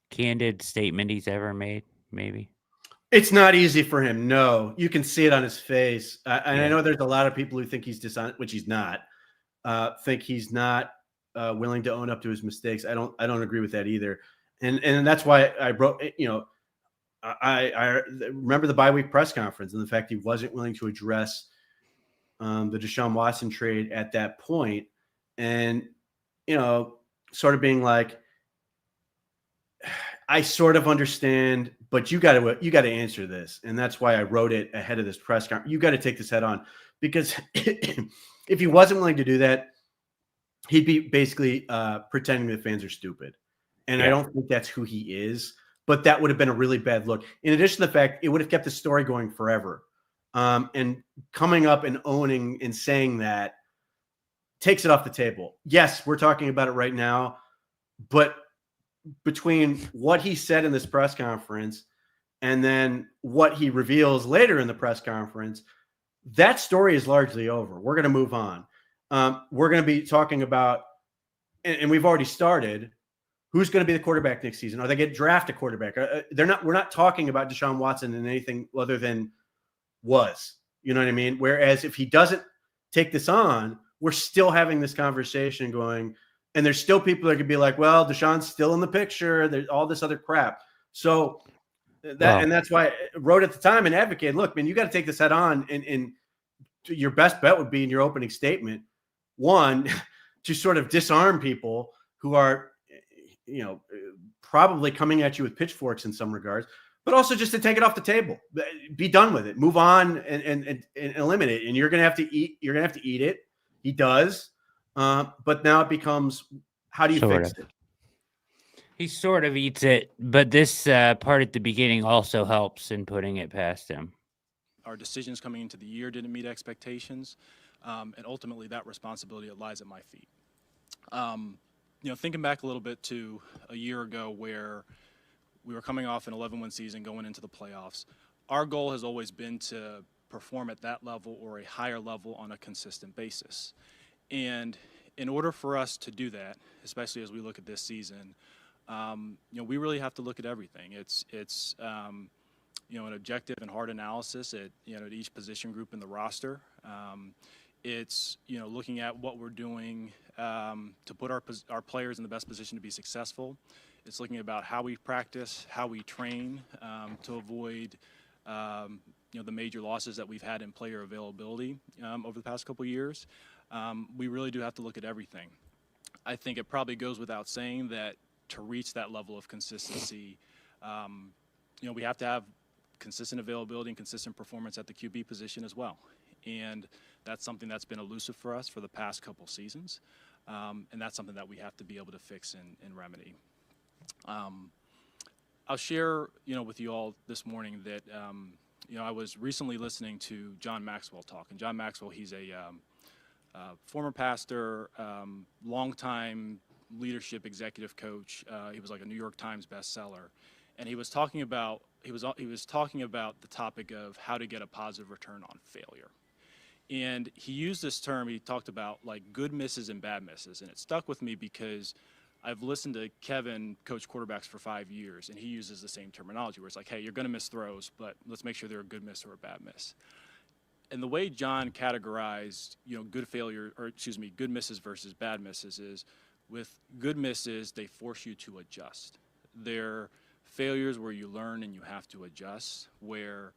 candid statement he's ever made? Maybe. It's not easy for him. No, you can see it on his face. And I Yeah. know there's a lot of people who think he's dishonest, which he's not. Think he's not willing to own up to his mistakes. I don't agree with that either. And that's why I wrote. I remember the bye week press conference and the fact he wasn't willing to address the Deshaun Watson trade at that point, and sort of being like, I sort of understand, but you got to answer this, and that's why I wrote it ahead of this press conference. You got to take this head on, because if he wasn't willing to do that, he'd be basically pretending that fans are stupid, and Yeah. I don't think that's who he is. But that would have been a really bad look. In addition to the fact, it would have kept the story going forever, and coming up and owning and saying that takes it off the table. Yes, we're talking about it right now, but between what he said in this press conference and then what he reveals later in the press conference, that story is largely over. We're going to move on. We're going to be talking about, and we've already started, who's going to be the quarterback next season. Are they going to draft a quarterback? We're not talking about Deshaun Watson in anything other than was. You know what I mean? Whereas if he doesn't take this on, we're still having this conversation going. And there's still people that could be like, well, Deshaun's still in the picture. There's all this other crap. So and that's why I wrote at the time and advocated, look, man, you got to take this head on. And your best bet would be in your opening statement, one, to sort of disarm people who are, probably coming at you with pitchforks in some regards, but also just to take it off the table, be done with it, move on and eliminate it. And you're going to have to eat. You're going to have to eat it. He does. But now it becomes, how do you fix it? He sort of eats it, but this part at the beginning also helps in putting it past him. Our decisions coming into the year didn't meet expectations, and ultimately that responsibility lies at my feet. Thinking back a little bit to a year ago where we were coming off an 11-win season going into the playoffs, our goal has always been to perform at that level or a higher level on a consistent basis. And in order for us to do that, especially as we look at this season, we really have to look at everything. It's an objective and hard analysis at each position group in the roster. It's looking at what we're doing to put our players in the best position to be successful. It's looking about how we practice, how we train to avoid the major losses that we've had in player availability over the past couple of years. We really do have to look at everything. I think it probably goes without saying that to reach that level of consistency, we have to have consistent availability and consistent performance at the QB position as well. And that's something that's been elusive for us for the past couple seasons. And that's something that we have to be able to fix and remedy. I'll share, with you all this morning that, I was recently listening to John Maxwell talk. And John Maxwell, he's a former pastor, longtime leadership executive coach. He was like a New York Times bestseller. And he was talking about the topic of how to get a positive return on failure. And he used this term, he talked about like good misses and bad misses. And it stuck with me because I've listened to Kevin coach quarterbacks for 5 years, and he uses the same terminology where it's like, hey, you're going to miss throws, but let's make sure they're a good miss or a bad miss. And the way John categorized, good misses versus bad misses is with good misses, they force you to adjust. They're failures where you learn and you have to adjust, where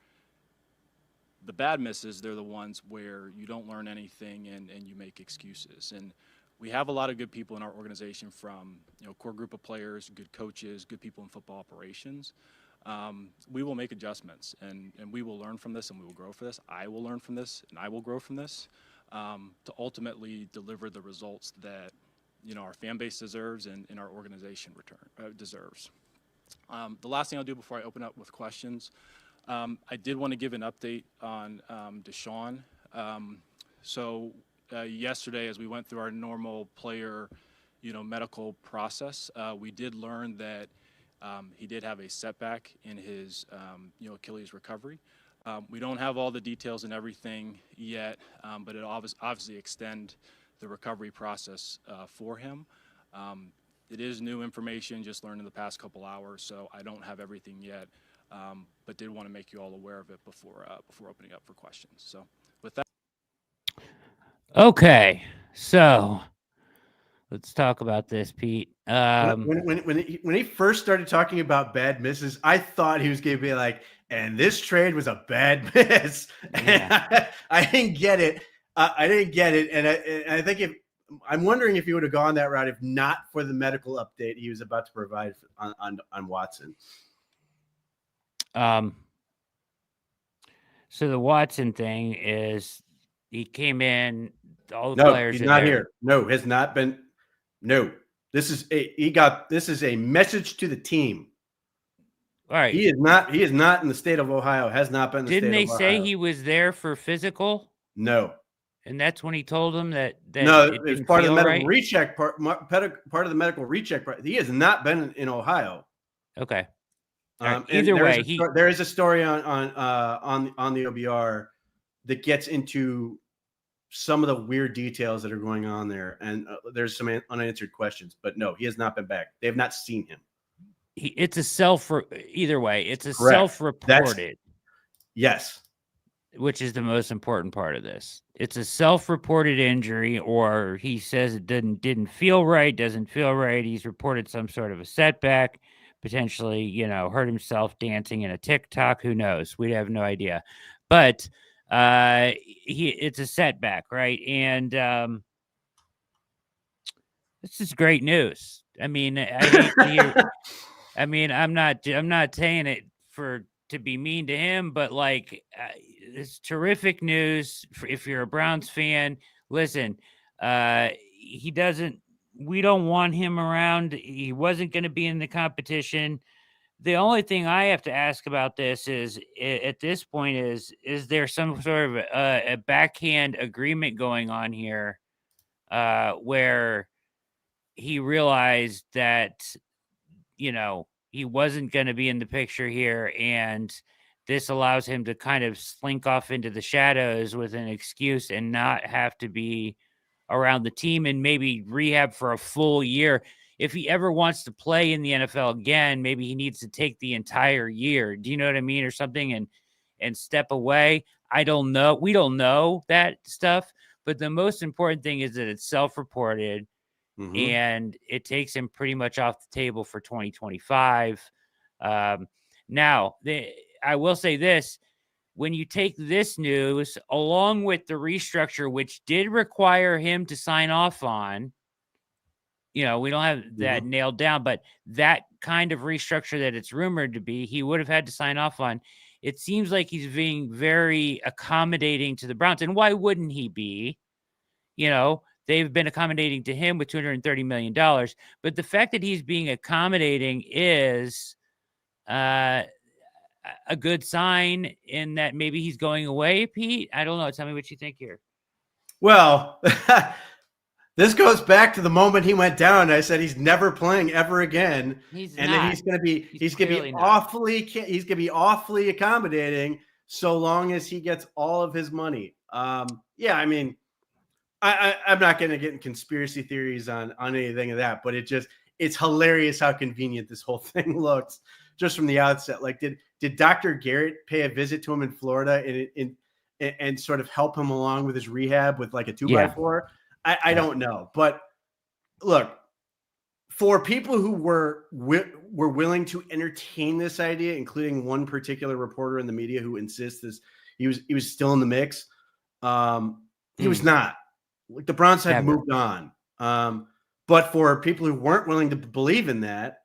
the bad misses, they're the ones where you don't learn anything and you make excuses. And we have a lot of good people in our organization, from core group of players, good coaches, good people in football operations. We will make adjustments and we will learn from this and we will grow from this. I will learn from this and I will grow from this to ultimately deliver the results that our fan base deserves and our organization deserves. The last thing I'll do before I open up with questions, I did want to give an update on Deshaun. So yesterday, as we went through our normal player, medical process, we did learn that he did have a setback in his, Achilles recovery. We don't have all the details and everything yet, but it obviously extend the recovery process for him. It is new information, just learned in the past couple hours, so I don't have everything yet, but did want to make you all aware of it before opening up for questions. So with that. Okay, so let's talk about this, Pete. When he first started talking about bad misses, I thought he was going to be like, and this trade was a bad miss. Yeah. I didn't get it. And I think I'm wondering if he would have gone that route if not for the medical update he was about to provide on Watson. So the Watson thing is he came in, all the No, players he's are not there. here. No, has not been. No, this is a message to the team. All right. He is not in the state of Ohio, has not been in the Didn't state they of Ohio. say he was there for physical? No. And that's when he told them that No, it it's didn't part of the feel medical right? recheck part of the medical recheck part. He has not been in Ohio. Okay. All right. And Either way, there is a story on the OBR that gets into some of the weird details that are going on there, and there's some unanswered questions. But no, he has not been back. They have not seen him. It's a either way, it's a Correct. self-reported. Yes. Which is the most important part of this. It's a self-reported injury, or he says it didn't feel right, doesn't feel right. He's reported some sort of a setback, potentially, hurt himself dancing in a TikTok. Who knows? We have no idea. But it's a setback, right? And this is great news. I mean, I hate to hear. I mean, I'm not saying it to be mean to him, but it's terrific news if you're a Browns fan. Listen, we don't want him around. He wasn't going to be in the competition. The only thing I have to ask about this is, at this point, is there some sort of a backhand agreement going on here, where he realized that, he wasn't going to be in the picture here, and this allows him to kind of slink off into the shadows with an excuse and not have to be around the team and maybe rehab for a full year. If he ever wants to play in the NFL again, maybe he needs to take the entire year. Do you know what I mean? Or something, and step away. I don't know. We don't know that stuff, but the most important thing is that it's self-reported. Mm-hmm. And it takes him pretty much off the table for 2025. Now, I will say this. When you take this news along with the restructure, which did require him to sign off on, we don't have that nailed down, but that kind of restructure that it's rumored to be, he would have had to sign off on. It seems like he's being very accommodating to the Browns. And why wouldn't he be? They've been accommodating to him with $230 million. But the fact that he's being accommodating is a good sign in that maybe he's going away, Pete. I don't know. Tell me what you think here. Well, this goes back to the moment he went down. I said he's never playing ever again. Then he's going to be awfully accommodating so long as he gets all of his money. Yeah, I mean, I'm not going to get in conspiracy theories on anything of that, but it's hilarious how convenient this whole thing looks just from the outset. Like, did Dr. Garrett pay a visit to him in Florida and sort of help him along with his rehab with like a 2x4? I don't know. But look, for people who were willing to entertain this idea, including one particular reporter in the media who insists he was still in the mix, he was not. Like, the Browns had moved on. But for people who weren't willing to believe in that,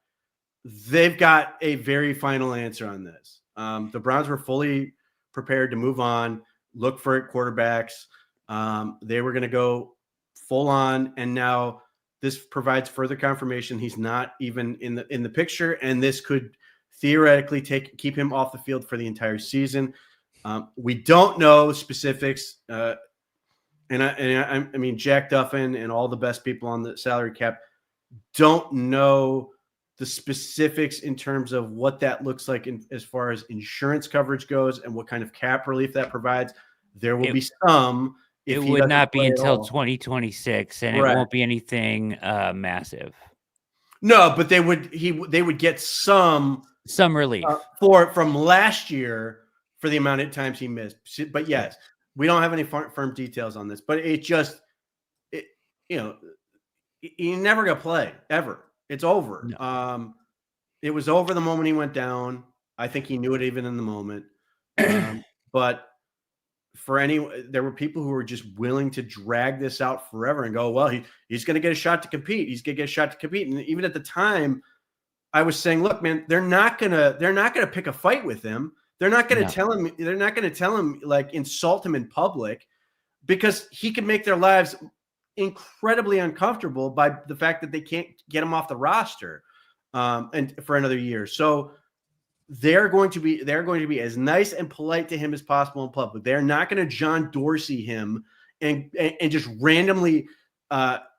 they've got a very final answer on this. The Browns were fully prepared to move on, look for quarterbacks. They were going to go full on, and now this provides further confirmation he's not even in the picture, and this could theoretically keep him off the field for the entire season. We don't know specifics. I mean, Jack Duffin and all the best people on the salary cap don't know the specifics in terms of what that looks like as far as insurance coverage goes and what kind of cap relief that provides. There will be some. It would not be until 2026, and Correct. It won't be anything massive. No, but they would get some relief from last year for the amount of times he missed. But yes, we don't have any firm details on this. But it just, he never got play ever. It's over. No. It was over the moment he went down. I think he knew it even in the moment. But there were people who were just willing to drag this out forever and go, well, he's going to get a shot to compete. He's going to get a shot to compete. And even at the time, I was saying, look, man, they're not gonna pick a fight with him. They're not going to tell him. They're not going to tell him, like, insult him in public, because he can make their lives incredibly uncomfortable by the fact that they can't get him off the roster and for another year. So they're going to be as nice and polite to him as possible in public. They're not going to John Dorsey him and just randomly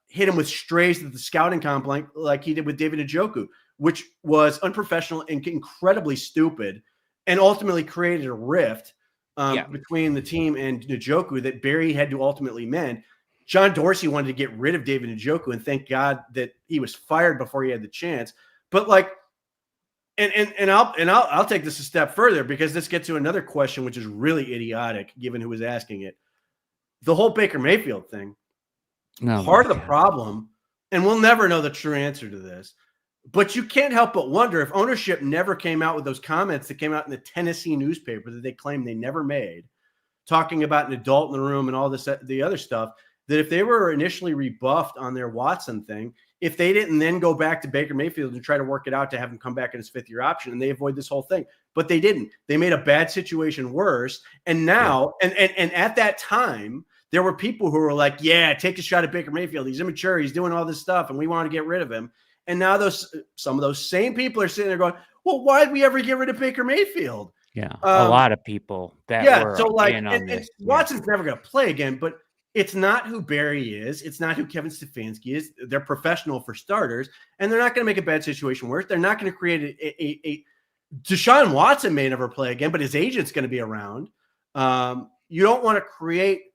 hit him with strays at the scouting complex like he did with David Njoku, which was unprofessional and incredibly stupid, and ultimately created a rift between the team and Njoku that Barry had to ultimately mend. John Dorsey wanted to get rid of David Njoku, and thank God that he was fired before he had the chance. But like, and I'll take this a step further, because this gets to another question, which is really idiotic given who was asking it. The whole Baker Mayfield thing. Part of the problem, and we'll never know the true answer to this, but you can't help but wonder if ownership never came out with those comments that came out in the Tennessee newspaper that they claim they never made, talking about an adult in the room and all this, the other stuff, that if they were initially rebuffed on their Watson thing, if they didn't then go back to Baker Mayfield and try to work it out to have him come back in his fifth-year option, and they avoid this whole thing. But they didn't. They made a bad situation worse. And now, and at that time, there were people who were like, yeah, take a shot at Baker Mayfield. He's immature. He's doing all this stuff, and we want to get rid of him. And now some of those same people are sitting there going, well, why did we ever get rid of Baker Mayfield? Yeah, a lot of people that were in on this. Watson's never going to play again, but it's not who Barry is. It's not who Kevin Stefanski is. They're professional for starters, and they're not going to make a bad situation worse. They're not going to create a Deshaun Watson may never play again, but his agent's going to be around. You don't want to create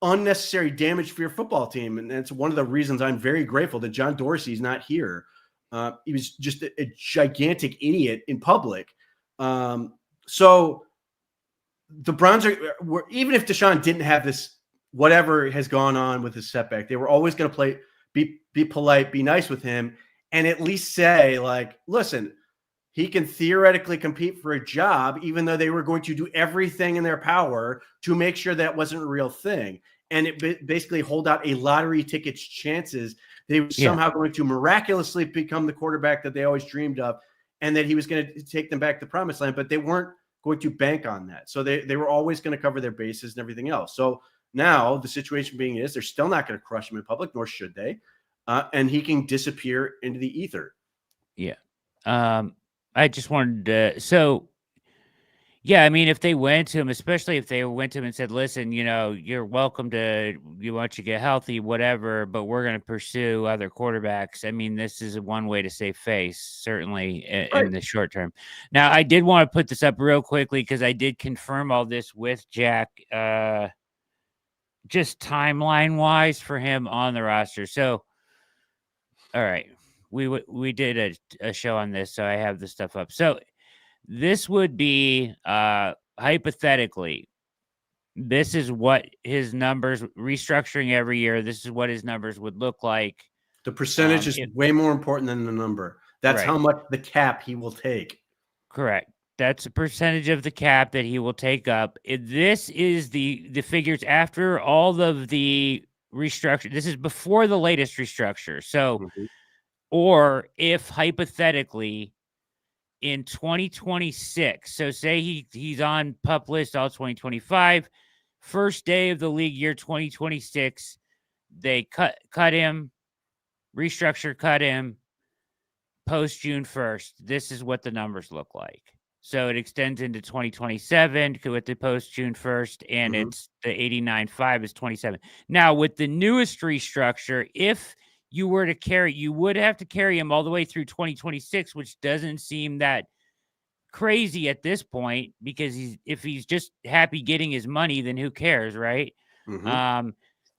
unnecessary damage for your football team, and that's one of the reasons I'm very grateful that John Dorsey's not here. He was just a gigantic idiot in public. So the Browns were, even if Deshaun didn't have this, whatever has gone on with his setback, they were always going to be polite, be nice with him, and at least say, like, listen, he can theoretically compete for a job, even though they were going to do everything in their power to make sure that wasn't a real thing. And it basically hold out a lottery ticket's chances they were somehow going to miraculously become the quarterback that they always dreamed of, and that he was going to take them back to the promised land, but they weren't going to bank on that. So they were always going to cover their bases and everything else. So now the situation being is they're still not going to crush him in public, nor should they. And he can disappear into the ether. Yeah. I just wanted to, I mean, if they went to him, especially if they went to him and said, listen, you're welcome to, you want to get healthy, whatever, but we're going to pursue other quarterbacks. I mean, this is one way to save face, certainly in the short term. Now, I did want to put this up real quickly because I did confirm all this with Jack, just timeline wise for him on the roster. So, all right. We did a show on this, so I have this stuff up. So this would be hypothetically, this is what his numbers, restructuring every year, this is what his numbers would look like. The percentage is way more important than the number. That's how much the cap he will take. Correct. That's a percentage of the cap that he will take up. This is the figures after all of the restructure. This is before the latest restructure. So, or if hypothetically in 2026, so say he's on PUP list all 2025, first day of the league year 2026, they cut him, restructure, cut him. post June 1st, this is what the numbers look like. So it extends into 2027 with the post June 1st, and it's the 89.5 is 27. Now, with the newest restructure, if you were to carry, you would have to carry him all the way through 2026, which doesn't seem that crazy at this point, because if he's just happy getting his money, then who cares, right?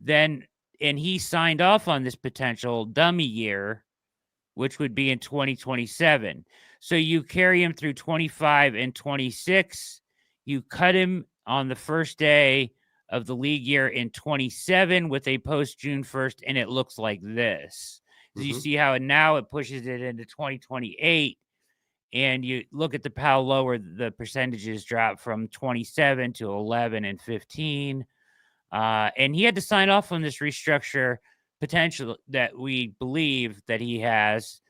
Then, and he signed off on this potential dummy year, which would be in 2027. So you carry him through 25 and 26. You cut him on the first day of the league year in 27 with a post June 1st, and it looks like this. So you see how now it pushes it into 2028, and you look at how lower the percentages drop from 27 to 11 and 15. And he had to sign off on this restructure potential that we believe that he has.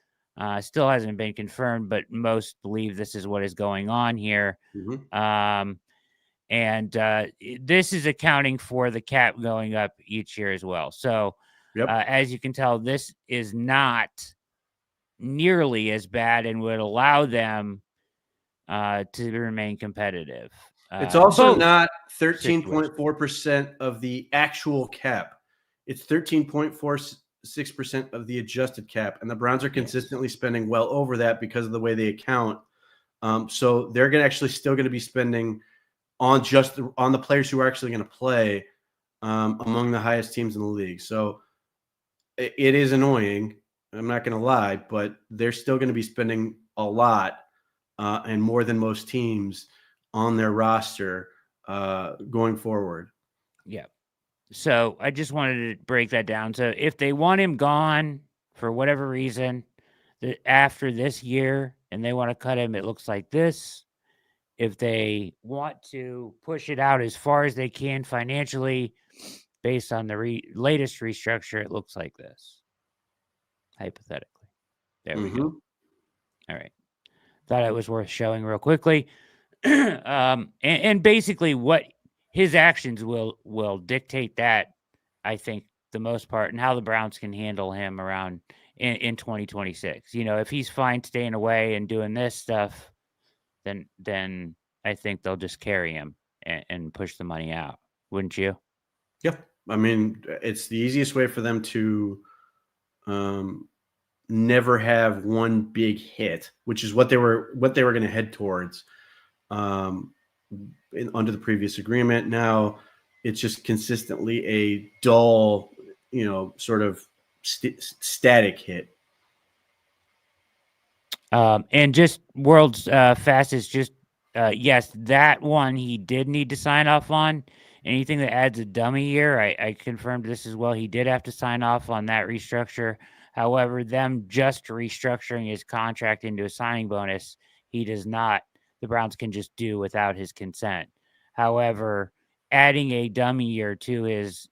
Still hasn't been confirmed, but most believe this is what is going on here. This is accounting for the cap going up each year as well. So as you can tell, this is not nearly as bad and would allow them to remain competitive. It's also not 13.4% of the actual cap. It's 13.46% of the adjusted cap, and the Browns are consistently spending well over that because of the way they account. So they're still going to be spending on on the players who are actually going to play among the highest teams in the league. So it is annoying. I'm not going to lie, but they're still going to be spending a lot and more than most teams on their roster going forward. Yeah. So I just wanted to break that down. So if they want him gone for whatever reason after this year and they want to cut him, it looks like this. If they want to push it out as far as they can financially based on the latest restructure, it looks like this. Hypothetically. There we go. All right. Thought it was worth showing real quickly. And basically what his actions will dictate that, I think, the most part, and how the Browns can handle him around in 2026. If he's fine staying away and doing this stuff, then I think they'll just carry him and push the money out. Wouldn't you? Yeah. I mean, it's the easiest way for them to never have one big hit, which is what they were going to head towards under the previous agreement. Now it's just consistently a dull, sort of static hit. And just world's fastest, yes, that one he did need to sign off on. Anything that adds a dummy year, I confirmed this as well. He did have to sign off on that restructure. However, them just restructuring his contract into a signing bonus, he does not. The Browns can just do without his consent. However, adding a dummy year to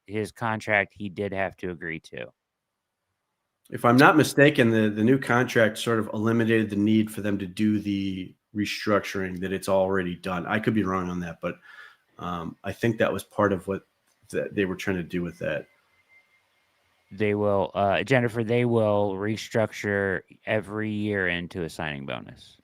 his contract, he did have to agree to. If I'm not mistaken, the new contract sort of eliminated the need for them to do the restructuring that it's already done. I could be wrong on that, but I think that was part of what they were trying to do with that. They will, Jennifer, they will restructure every year into a signing bonus.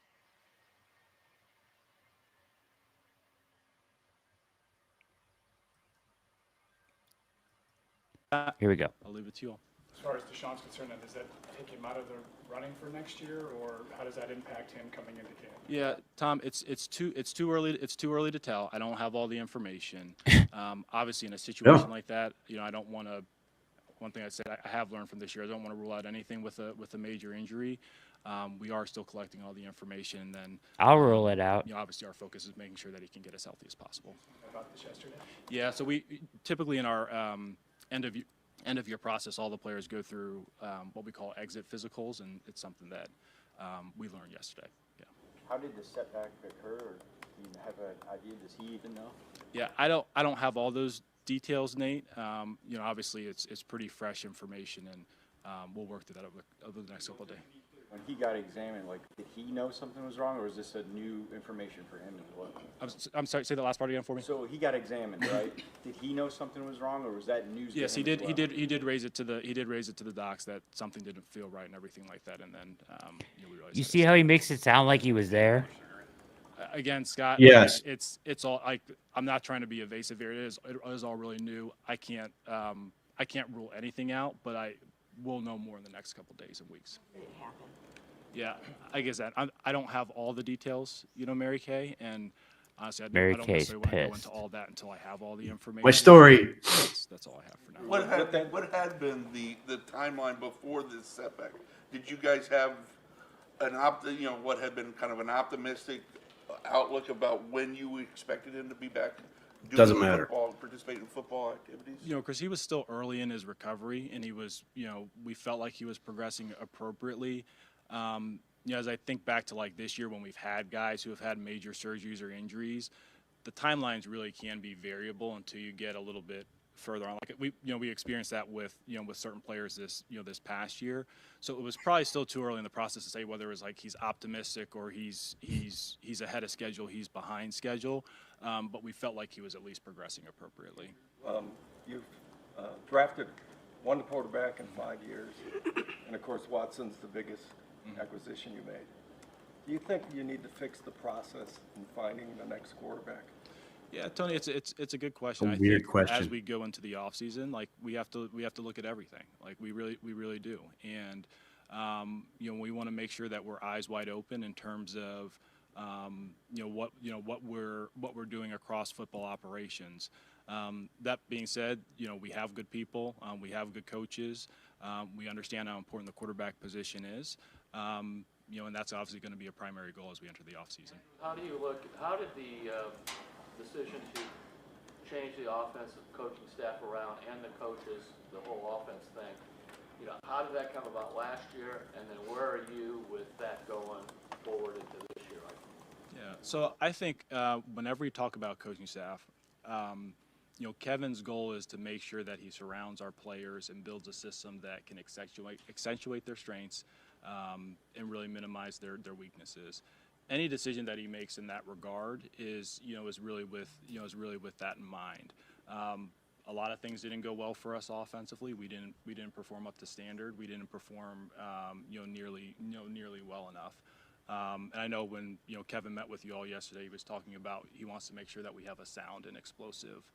Here we go. I'll leave it to you all. As far as Deshaun's concerned, does that take him out of the running for next year, or how does that impact him coming into camp? Yeah, Tom, it's too early to tell. I don't have all the information. Obviously, in a situation like that, I don't want to. One thing I said I have learned from this year, I don't want to rule out anything with a major injury. We are still collecting all the information, and then I'll rule it out. Obviously, our focus is making sure that he can get as healthy as possible. About this yesterday. Yeah, so we typically in our end of year process, all the players go through what we call exit physicals, and it's something that we learned yesterday. Yeah. How did the setback occur? Or do you have an idea? Does he even know? Yeah, I don't have all those details, Nate. Obviously it's pretty fresh information, and we'll work through that over the next couple of days. When he got examined, like, did he know something was wrong, or is this a new information for him as well? I'm sorry, say the last part again for me. So he got examined, right? Did he know something was wrong, or was that news to Yes, him he as did. well? He did raise it to the docs that something didn't feel right and everything like that. And then we realized. You see how he makes it sound like he was there? Again, Scott. Yes. It's all like, I'm not trying to be evasive here. It is all really new. I can't rule anything out, but I will know more in the next couple days and weeks. Did it happen? Yeah, I guess that I don't have all the details, Mary Kay, and honestly, I Mary don't Kay's necessarily want to go pissed. into all that until I have all the information. My story. That's all I have for now. What had been the timeline before this setback? Did you guys have what had been kind of an optimistic outlook about when you expected him to be back? Doesn't matter. Participating in football activities? Because he was still early in his recovery, and he was, we felt like he was progressing appropriately. As I think back to like this year when we've had guys who have had major surgeries or injuries, the timelines really can be variable until you get a little bit further on. Like we experienced that with certain players this past year. So it was probably still too early in the process to say whether it was like he's optimistic or he's ahead of schedule, he's behind schedule. But we felt like he was at least progressing appropriately. You've drafted one quarterback in 5 years, and of course Watson's the biggest acquisition you made. Do you think you need to fix the process in finding the next quarterback? Yeah, Tony, it's a good question. A I weird think question. as we go into the off season, like we have to look at everything. Like we really do. And we want to make sure that we're eyes wide open in terms of what we're doing across football operations. That being said, we have good people, we have good coaches, we understand how important the quarterback position is, and that's obviously going to be a primary goal as we enter the offseason. How did the decision to change the offensive coaching staff around and the coaches, the whole offense thing, how did that come about last year, and then where are you with that going forward into this year? Yeah, so I think whenever we talk about coaching staff, Kevin's goal is to make sure that he surrounds our players and builds a system that can accentuate their strengths and really minimize their weaknesses. Any decision that he makes in that regard is really with that in mind. A lot of things didn't go well for us offensively. We didn't perform up to standard. We didn't perform nearly well enough. And I know when Kevin met with you all yesterday, he was talking about he wants to make sure that we have a sound and explosive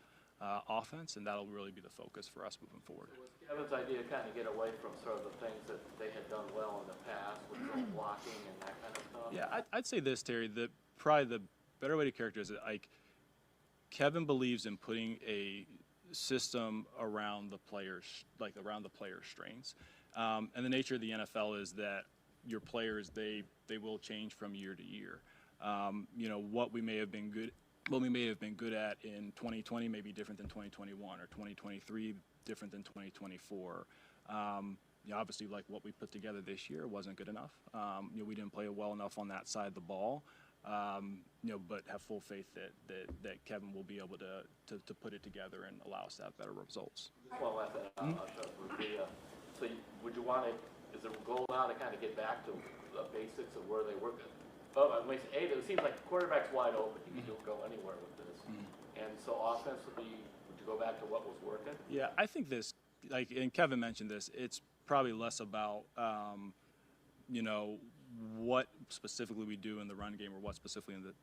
offense, and that'll really be the focus for us moving forward. So was Kevin's idea to kind of get away from sort of the things that they had done well in the past with blocking and that kind of stuff? Yeah, I'd say this, Terry. Probably the better way to characterize it, like Kevin believes in putting a system around the players, strengths. And the nature of the NFL is that your players they will change from year to year. What we may have been good at in 2020 may be different than 2021, or 2023 different than 2024. Obviously, like what we put together this year wasn't good enough. We didn't play well enough on that side of the ball. But have full faith that Kevin will be able to put it together and allow us to have better results. Well, so would you want to? Is the goal now to kind of get back to the basics of where they were? At least it seems like the quarterback's wide open. You can go anywhere with this. And so offensively, would you go back to what was working? Yeah, I think this, and Kevin mentioned this, it's probably less about, what specifically we do in the run game or what specifically in the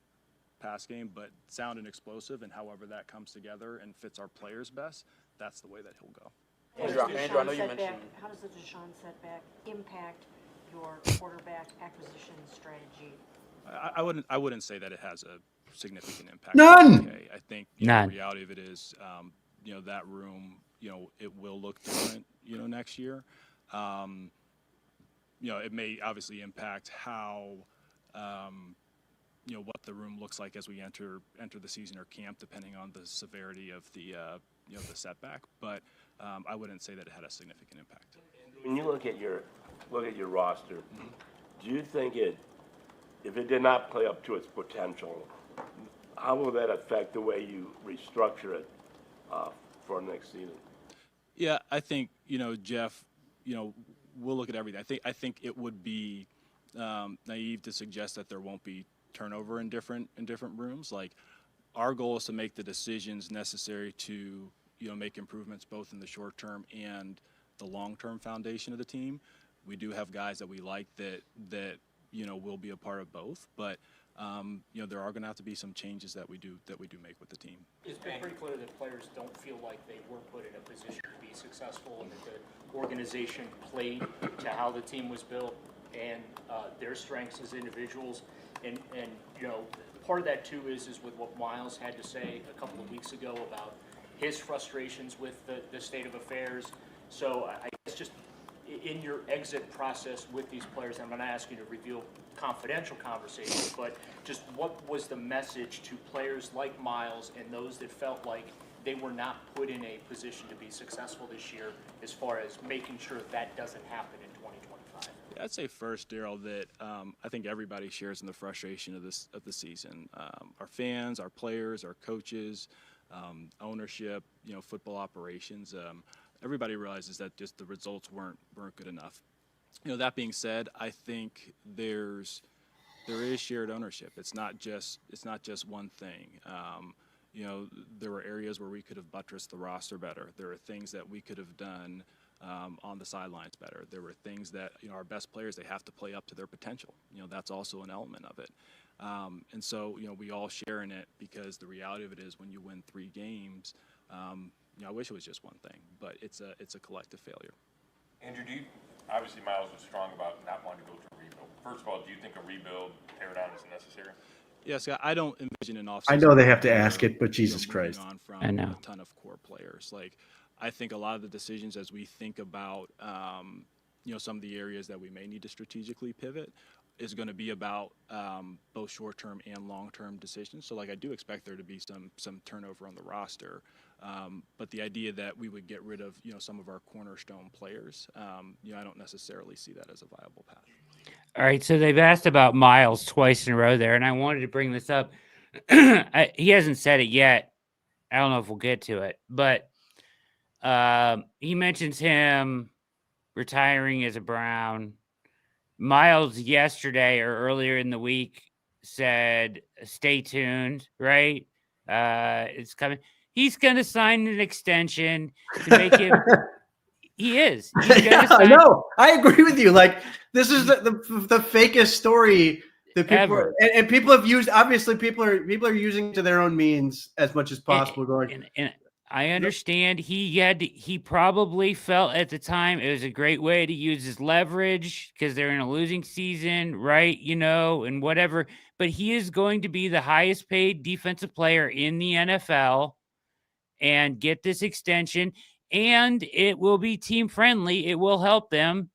pass game, but sound and explosive, and however that comes together and fits our players best, that's the way that he'll go. Andrew, I know you mentioned. How does the Deshaun setback impact your quarterback acquisition strategy? I wouldn't say that it has a significant impact. None. Okay. I think None. the reality of it is, that room, it will look different, next year. It may obviously impact how, what the room looks like as we enter the season or camp, depending on the severity of the setback. But I wouldn't say that it had a significant impact. When you look at your roster, do you think if it did not play up to its potential, how will that affect the way you restructure it for next season? Yeah, I think Jeff. We'll look at everything. I think it would be naive to suggest that there won't be turnover in different rooms. Like, our goal is to make the decisions necessary to, make improvements both in the short term and the long term foundation of the team. We do have guys that we like that will be a part of both, but there are going to have to be some changes that we do make with the team. It's been pretty clear that players don't feel like they were put in a position to be successful, and that the organization played to how the team was built and their strengths as individuals. And part of that too is with what Myles had to say a couple of weeks ago about his frustrations with the state of affairs. So I guess just in your exit process with these players, I'm going to ask you to reveal confidential conversations, but just what was the message to players like Myles and those that felt like they were not put in a position to be successful this year, as far as making sure that doesn't happen in 2025? Yeah, I'd say first, Daryl, that I think everybody shares in the frustration of the season. Our fans, our players, our coaches, ownership, football operations. Everybody realizes that just the results weren't good enough. That being said, I think there is shared ownership. It's not just one thing. There were areas where we could have buttressed the roster better. There are things that we could have done on the sidelines better. There were things that our best players, they have to play up to their potential. That's also an element of it. And so we all share in it, because the reality of it is when you win 3 games. I wish it was just one thing, but it's a collective failure. Andrew, obviously Myles was strong about not wanting to go to a rebuild. First of all, do you think a rebuild teardown is necessary? Yes, I don't envision an offseason. I know they have to ask it, but Jesus Christ. On from I know. A ton of core players. Like, I think a lot of the decisions as we think about, some of the areas that we may need to strategically pivot is going to be about both short-term and long-term decisions. So, I do expect there to be some turnover on the roster. But the idea that we would get rid of, some of our cornerstone players, I don't necessarily see that as a viable path. All right, so they've asked about Myles twice in a row there, and I wanted to bring this up. He hasn't said it yet. I don't know if we'll get to it, but he mentions him retiring as a Brown. Myles yesterday or earlier in the week said, "Stay tuned." Right? It's coming. He's going to sign an extension to make him. He is. He's Yeah, I know. I agree with you. Like, this is the fakest story that people are, and people have used. Obviously, people are using it to their own means as much as possible. And I understand he probably felt at the time it was a great way to use his leverage because they're in a losing season, right? And whatever. But he is going to be the highest paid defensive player in the NFL and get this extension. And it will be team friendly. It will help them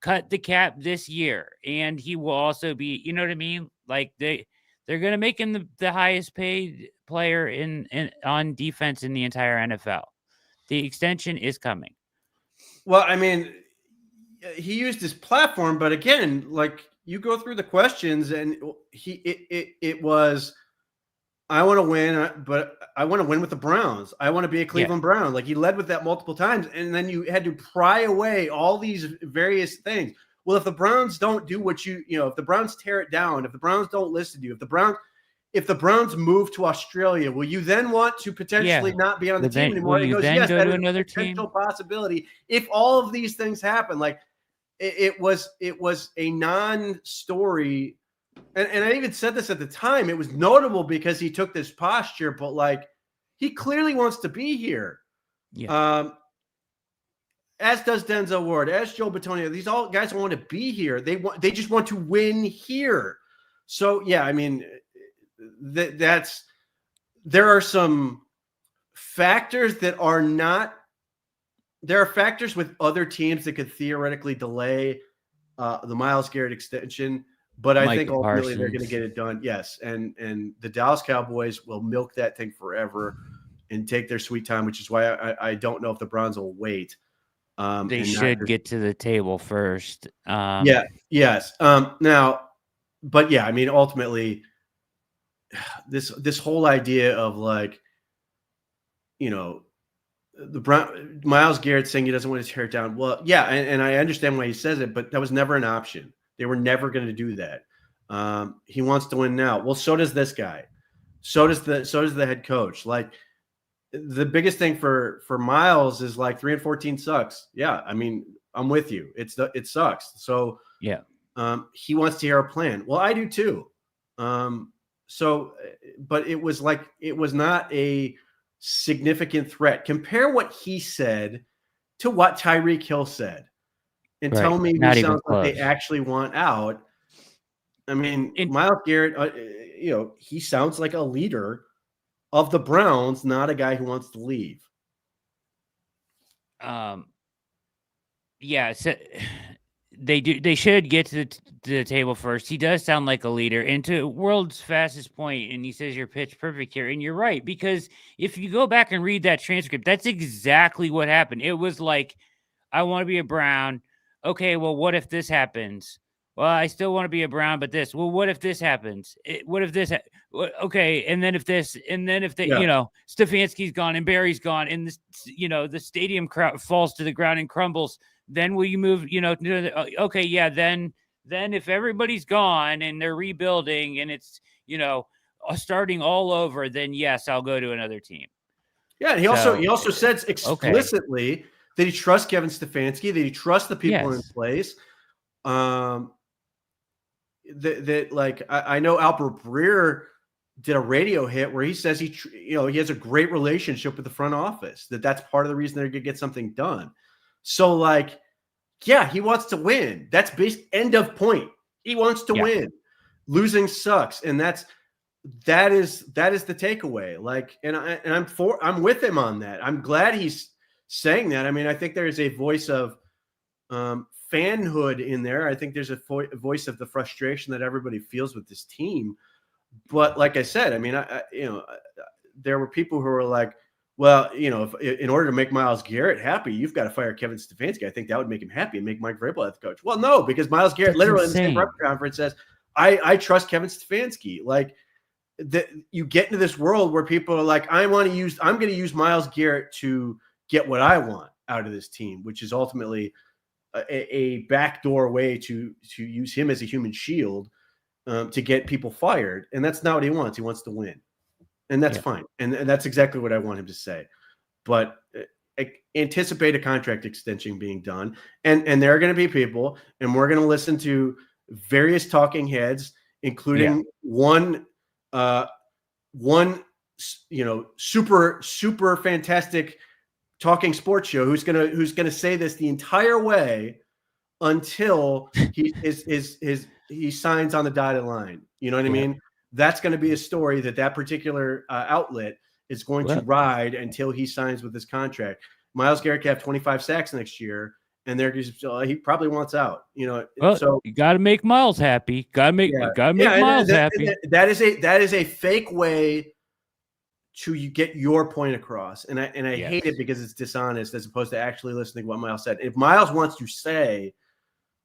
cut the cap this year. And he will also be, you know what I mean? Like they're going to make him the highest paid player in on defense in the entire NFL. The extension is coming. Well, I mean, he used his platform, but again, like you go through the questions and it was, I want to win, but I want to win with the Browns. I want to be a Cleveland Brown. Like he led with that multiple times. And then you had to pry away all these various things. Well, if the Browns don't do what if the Browns tear it down, if the Browns don't listen to you, if the Browns move to Australia, will you then want to potentially not be on the team anymore? Will you then go to another team? Possibility. If all of these things happen, like it was a non-story. And I even said this at the time. It was notable because he took this posture, but like he clearly wants to be here. Yeah. As does Denzel Ward, as Joe Bitonio. These all guys want to be here. They just want to win here. So yeah, I mean, there are some factors that are not. There are factors with other teams that could theoretically delay the Myles Garrett extension. But I think ultimately they're going to get it done. Yes. And the Dallas Cowboys will milk that thing forever and take their sweet time, which is why I don't know if the Browns will wait. They should get to the table first. Yes. Now, but yeah, I mean, ultimately this whole idea of like, Myles Garrett saying he doesn't want to tear it down. Well, yeah. And I understand why he says it, but that was never an option. They were never going to do that. He wants to win now. Well, so does this guy. So does the head coach. Like, the biggest thing for Myles is like 3-14 sucks. Yeah, I mean, I'm with you. It sucks. So Yeah. he wants to hear a plan. Well, I do too. But it was not a significant threat. Compare what he said to what Tyreek Hill said, and tell me Not who even sounds like they close. actually want out. I mean, Myles Garrett, he sounds like a leader of the Browns, not a guy who wants to leave. Yeah, so they should get to the table first. He does sound like a leader, and to world's fastest point, and he says you're pitch perfect here, and you're right, because if you go back and read that transcript, that's exactly what happened. It was like, I want to be a Brown. Okay, well, what if this happens? Well, I still want to be a Brown, but this. Well, what if this happens? What if this? Okay, and then if this, and then if Stefanski's gone and Barry's gone, and this, the stadium falls to the ground and crumbles. Then will you move? Okay, yeah. Then if everybody's gone and they're rebuilding and it's starting all over, then yes, I'll go to another team. Yeah, and he also said explicitly that he trusts Kevin Stefanski, that he trusts the people in place. I know Albert Breer did a radio hit where he says he has a great relationship with the front office, that's part of the reason they're going to get something done. So he wants to win. That's end of point. He wants to win. Losing sucks. And that is the takeaway. I'm with him on that. I'm glad he's saying that. I mean, I think there's a voice of fanhood in there. I think there's a voice of the frustration that everybody feels with this team. But like I said, I mean, there were people who were like, well, if in order to make Myles Garrett happy, you've got to fire Kevin Stefanski. I think that would make him happy and make Mike Vrabel the coach. Well, no, because Myles Garrett literally in the same press conference says, I trust Kevin Stefanski. You get into this world where people are like, I'm going to use Myles Garrett to get what I want out of this team, which is ultimately a backdoor way to use him as a human shield to get people fired. And that's not what he wants. He wants to win. And that's fine. And that's exactly what I want him to say. But anticipate a contract extension being done. And there are going to be people, and we're going to listen to various talking heads, including one super, super fantastic talking sports show who's gonna say this the entire way until he signs on the dotted line. You know what I mean? That's going to be a story that particular outlet is going to ride until he signs with this contract. Myles Garrett can have 25 sacks next year, and he probably wants out. So you got to make Myles happy. Got to make Myles happy. That is a fake way to get your point across, and I hate it because it's dishonest as opposed to actually listening to what Myles said. If Myles wants to say,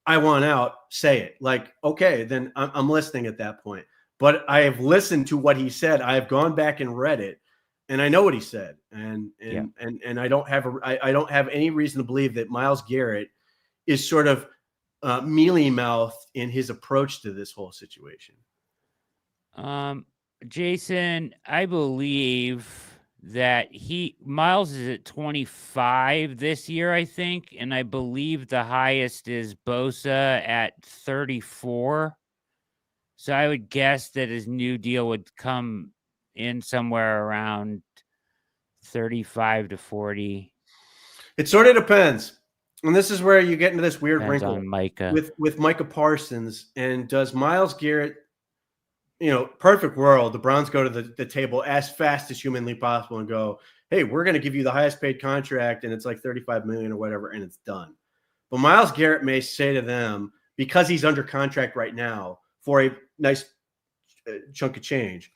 "I want out," say it. Okay, then I'm listening at that point. But I have listened to what he said. I have gone back and read it, and I know what he said. And I don't have any reason to believe that Myles Garrett is sort of mealy-mouthed in his approach to this whole situation. Jason, I believe that Myles is at 25 this year, I think, and I believe the highest is Bosa at 34. So I would guess that his new deal would come in somewhere around 35 to 40. It sort of depends. And this is where you get into this weird Depends wrinkle on Micah. with Micah Parsons. And does Myles Garrett, perfect world, the Browns go to the table as fast as humanly possible and go, hey, we're going to give you the highest paid contract, and it's like $35 million or whatever, and it's done. But Myles Garrett may say to them, because he's under contract right now for a nice chunk of change,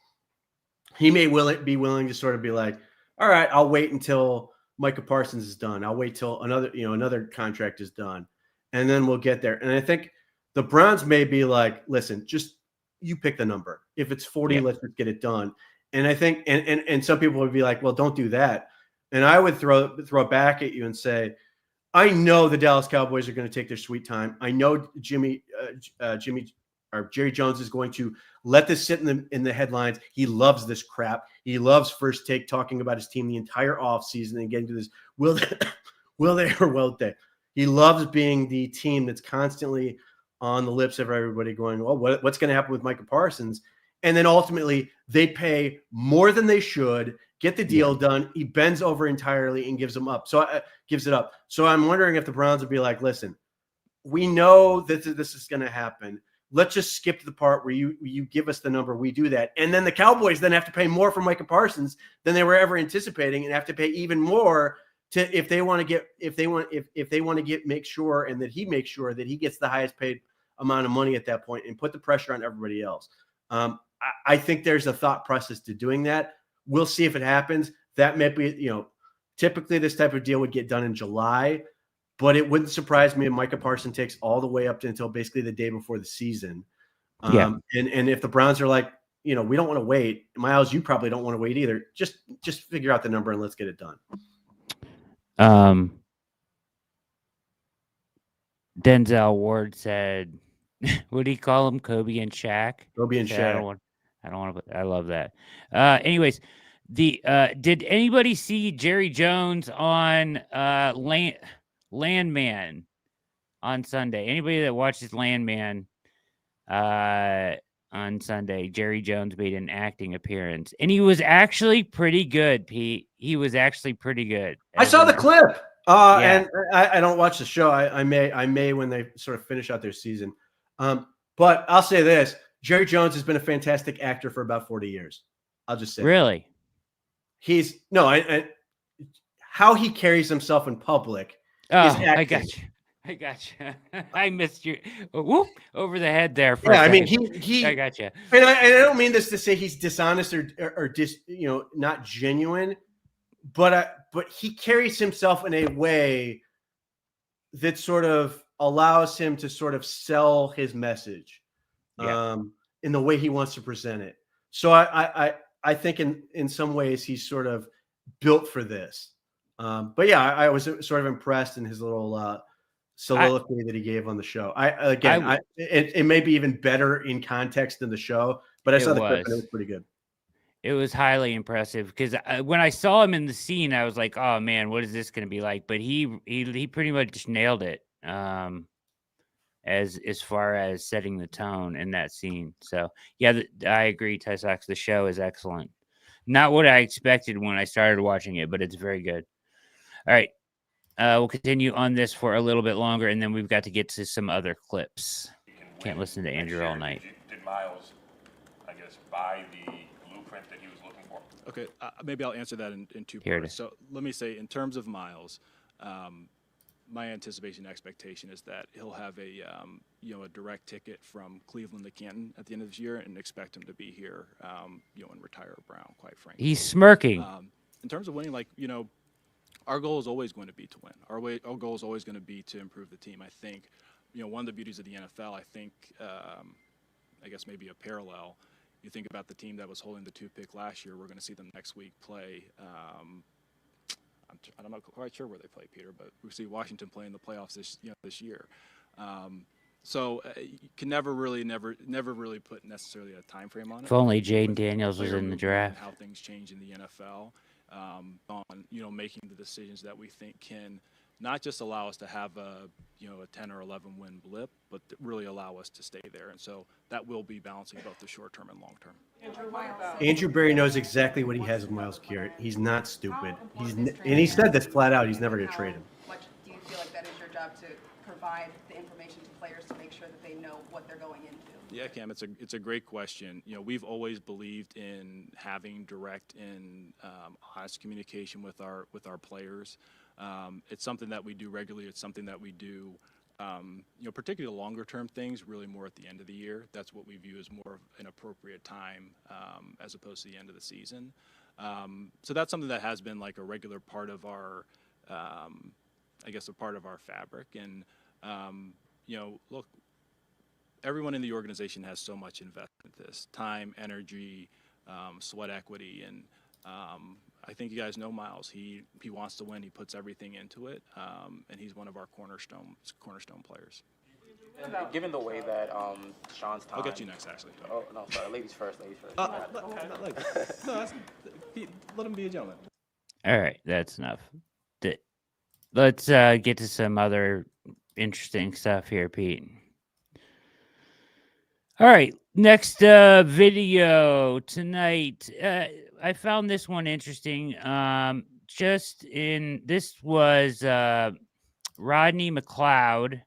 he may be willing to sort of be like, all right, I'll wait until Micah Parsons is done. I'll wait till another contract is done, and then we'll get there. And I think the Browns may be like, listen, just you pick the number. If it's 40, let's just get it done. And I think, and some people would be like, well, don't do that. And I would throw it back at you and say, I know the Dallas Cowboys are going to take their sweet time. I know Jimmy or Jerry Jones is going to let this sit in the headlines. He loves this crap. He loves First Take talking about his team the entire offseason and getting to this will they, will they or won't they. He loves being the team that's constantly on the lips of everybody going, well, what's going to happen with Micah Parsons? And then ultimately they pay more than they should, get the deal done. He bends over entirely and gives it up. So I'm wondering if the Browns would be like, listen, we know that this is going to happen. Let's just skip to the part where you give us the number. We do that. And then the Cowboys then have to pay more for Micah Parsons than they were ever anticipating and have to pay even more to if they want to make sure and that he makes sure that he gets the highest paid amount of money at that point and put the pressure on everybody else. I think there's a thought process to doing that. We'll see if it happens. That may be, typically this type of deal would get done in July, but it wouldn't surprise me if Micah Parsons takes all the way up to until basically the day before the season. And if the Browns are like, we don't want to wait, Myles, you probably don't want to wait either. Just figure out the number and let's get it done. Denzel Ward said, what do you call him? Kobe and Shaq? Kobe and Shaq. I don't want to. I love that. Anyways, did anybody see Jerry Jones on Landman on Sunday? Anybody that watches Landman on Sunday, Jerry Jones made an acting appearance, and he was actually pretty good. Pete, he was actually pretty good. I saw the clip. And I don't watch the show. I may when they sort of finish out their season. But I'll say this: Jerry Jones has been a fantastic actor for about 40 years. I'll just say, really, how he carries himself in public. Oh, I got you. I missed you. Whoop, over the head there. For I mean, I got you. And I don't mean this to say he's dishonest or not genuine, but he carries himself in a way that sort of allows him to sort of sell his message in the way he wants to present it. So I think in some ways he's sort of built for this. But yeah, I was sort of impressed in his little soliloquy that he gave on the show. It may be even better in context than the show, but I saw the clip and it was pretty good. It was highly impressive because when I saw him in the scene, I was like, "Oh man, what is this going to be like?" But he pretty much just nailed it as far as setting the tone in that scene. So yeah, I agree, Ty Sox. The show is excellent. Not what I expected when I started watching it, but it's very good. All right, we'll continue on this for a little bit longer, and then we've got to get to some other clips. Can't listen to Andrew all night. Did Myles, I guess, buy the blueprint that he was looking for? Okay, maybe I'll answer that in two parts. So let me say, in terms of Myles, my anticipation expectation is that he'll have a direct ticket from Cleveland to Canton at the end of this year, and expect him to be here, and retire Brown. Quite frankly, he's smirking. In terms of winning, our goal is always going to be to win. Our goal is always going to be to improve the team. I think, one of the beauties of the NFL, I guess maybe a parallel. You think about the team that was holding the 2 pick last year. We're going to see them next week play. I'm not quite sure where they play, Peter, but we see Washington play in the playoffs this year. So you can never really put necessarily a time frame on it. If only Jaden Daniels was in the draft. How things change in the NFL, on making the decisions that we think can not just allow us to have a 10 or 11 win blip, but really allow us to stay there. And so that will be balancing both the short term and long term. Andrew Berry knows exactly what he has with Myles Garrett. He's not stupid. And he said this flat out. He's never going to trade him. Much do you feel like that is your job to provide the information to players to make sure that they know what they're going into? Yeah, Cam, it's a great question. We've always believed in having direct and honest communication with our players. It's something that we do regularly. It's something that we do, particularly the longer term things, really more at the end of the year. That's what we view as more of an appropriate time as opposed to the end of the season. So that's something that has been like a regular part of our, a part of our fabric. And, look, everyone in the organization has so much invested in this time, energy, sweat equity. And I think you guys know Myles. He wants to win. He puts everything into it, and he's one of our cornerstone players. Given the way that Sean's time. I'll get you next, actually. Oh no, sorry. Ladies first. Ladies first. Let him be a gentleman. All right, that's enough. Let's get to some other interesting stuff here, Pete. All right, next video tonight. I found this one interesting. This was Rodney Mcleod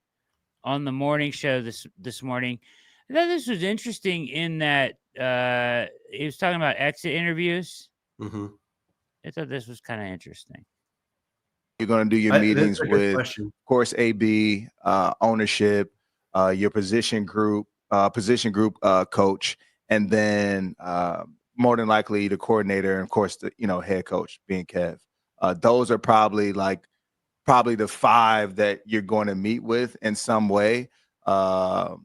on the morning show this morning. I thought this was interesting in that he was talking about exit interviews. Mm-hmm. I thought this was kind of interesting. You're going to do your meetings with, of course, AB, ownership, your position group coach, and then more than likely the coordinator, and of course the head coach being Kev. Those are probably the 5 that you're going to meet with in some way. More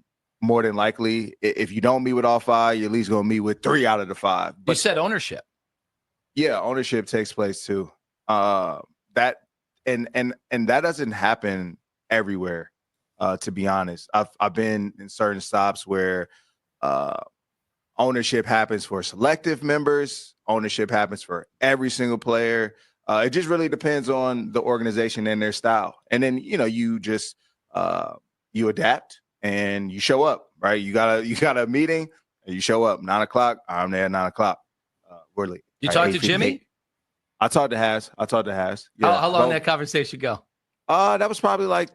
than likely, if you don't meet with all 5, you're at least going to meet with 3 out of the 5. But you said ownership. Yeah, ownership takes place too. That doesn't happen everywhere. To be honest, I've been in certain stops where ownership happens for selective members. Ownership happens for every single player. It just really depends on the organization and their style. And then you just you adapt and you show up. Right? You got a meeting and you show up 9 o'clock. I'm there at 9 o'clock. We're you talked to Jimmy? I talked to Has. Yeah. How long did that conversation go? That was probably like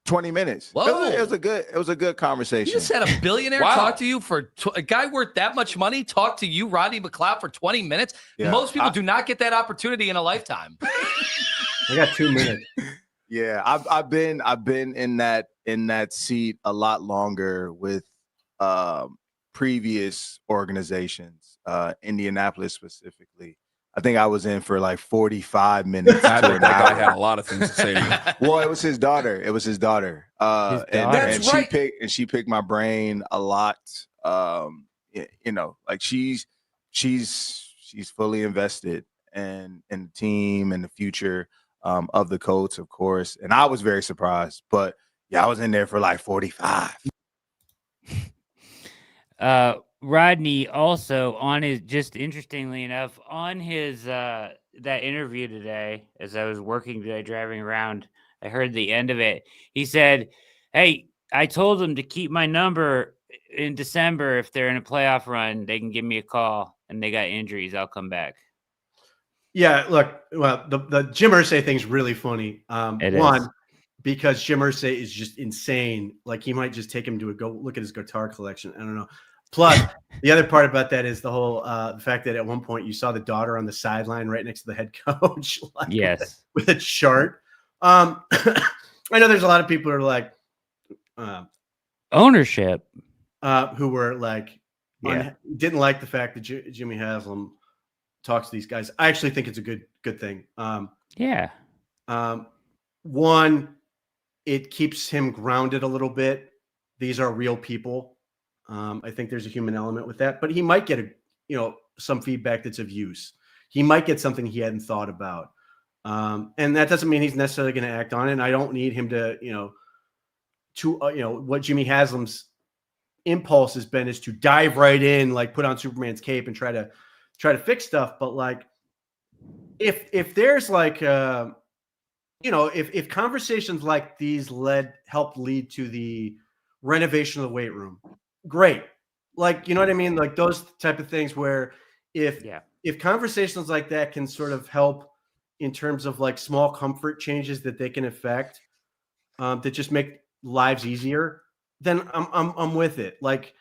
20 minutes. Whoa. It was a good conversation. You just had a billionaire talk to you for a guy worth that much money talk to you, Rodney Mcleod, for 20 minutes. Yeah. Most people do not get that opportunity in a lifetime. I got 2 minutes. Yeah, I've been in that seat a lot longer with previous organizations, Indianapolis specifically. I think I was in for like 45 minutes. That guy had a lot of things to say to you. Well, it was his daughter. And she picked my brain a lot. Like she's fully invested in the team and the future of the Colts, of course. And I was very surprised, but yeah, I was in there for like 45. Rodney also on his, just interestingly enough, on his that interview today, as I was working today, driving around, I heard the end of it. He said, "Hey, I told them to keep my number in December. If they're in a playoff run, they can give me a call, and they got injuries, I'll come back." Yeah, look, well, the Jim Irsay thing's really funny. Because Jim Irsay is just insane. Like, he might just take him to go look at his guitar collection. I don't know. Plus, the other part about that is the whole the fact that at one point you saw the daughter on the sideline right next to the head coach. Like, yes, with a chart. I know there's a lot of people who are like ownership, who were like didn't like the fact that Jimmy Haslam talks to these guys. I actually think it's a good thing. One, it keeps him grounded a little bit. These are real people. I think there's a human element with that, but he might get some feedback that's of use. He might get something he hadn't thought about. And that doesn't mean he's necessarily going to act on it. And I don't need him to, what Jimmy Haslam's impulse has been is to dive right in, like put on Superman's cape and try to fix stuff. But like, if there's like, if conversations like these helped lead to the renovation of the weight room, great. Like, you know what I mean? Like those type of things where if conversations like that can sort of help in terms of like small comfort changes that they can affect, that just make lives easier, then I'm with it. Like,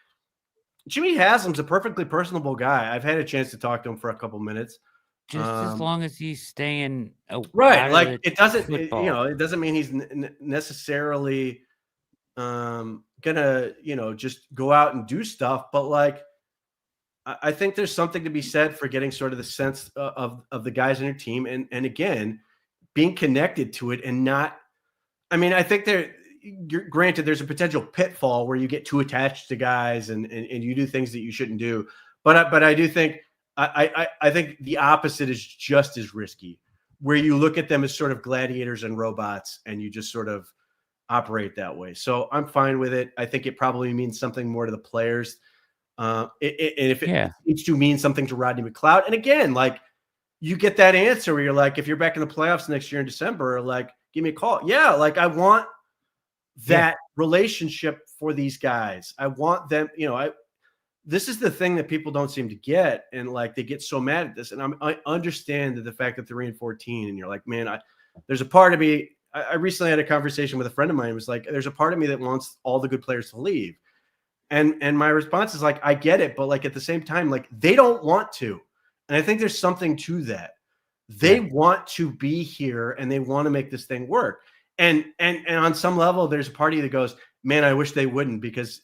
Jimmy Haslam's a perfectly personable guy. I've had a chance to talk to him for a couple minutes. Just as long as he's staying right. Like it doesn't mean he's necessarily gonna just go out and do stuff, but like I think there's something to be said for getting sort of the sense of the guys in your team and again being connected to it and not. I mean, I think granted there's a potential pitfall where you get too attached to guys and you do things that you shouldn't do, but I do think I think the opposite is just as risky, where you look at them as sort of gladiators and robots, and you just sort of operate that way. So I'm fine with it. I think it probably means something more to the players. And if it needs to mean something to Rodney Mcleod, and again, like you get that answer where you're like, if you're back in the playoffs next year in December, like give me a call. Yeah, like I want that relationship for these guys. I want them, this is the thing that people don't seem to get, and like they get so mad at this. And I understand that the fact that they're 3-14, and you're like, man, there's a part of me. I recently had a conversation with a friend of mine. It was like, there's a part of me that wants all the good players to leave, and my response is like, I get it, but like at the same time, like they don't want to, and I think there's something to that. They want to be here, and they want to make this thing work. And on some level, there's a party that goes, man, I wish they wouldn't, because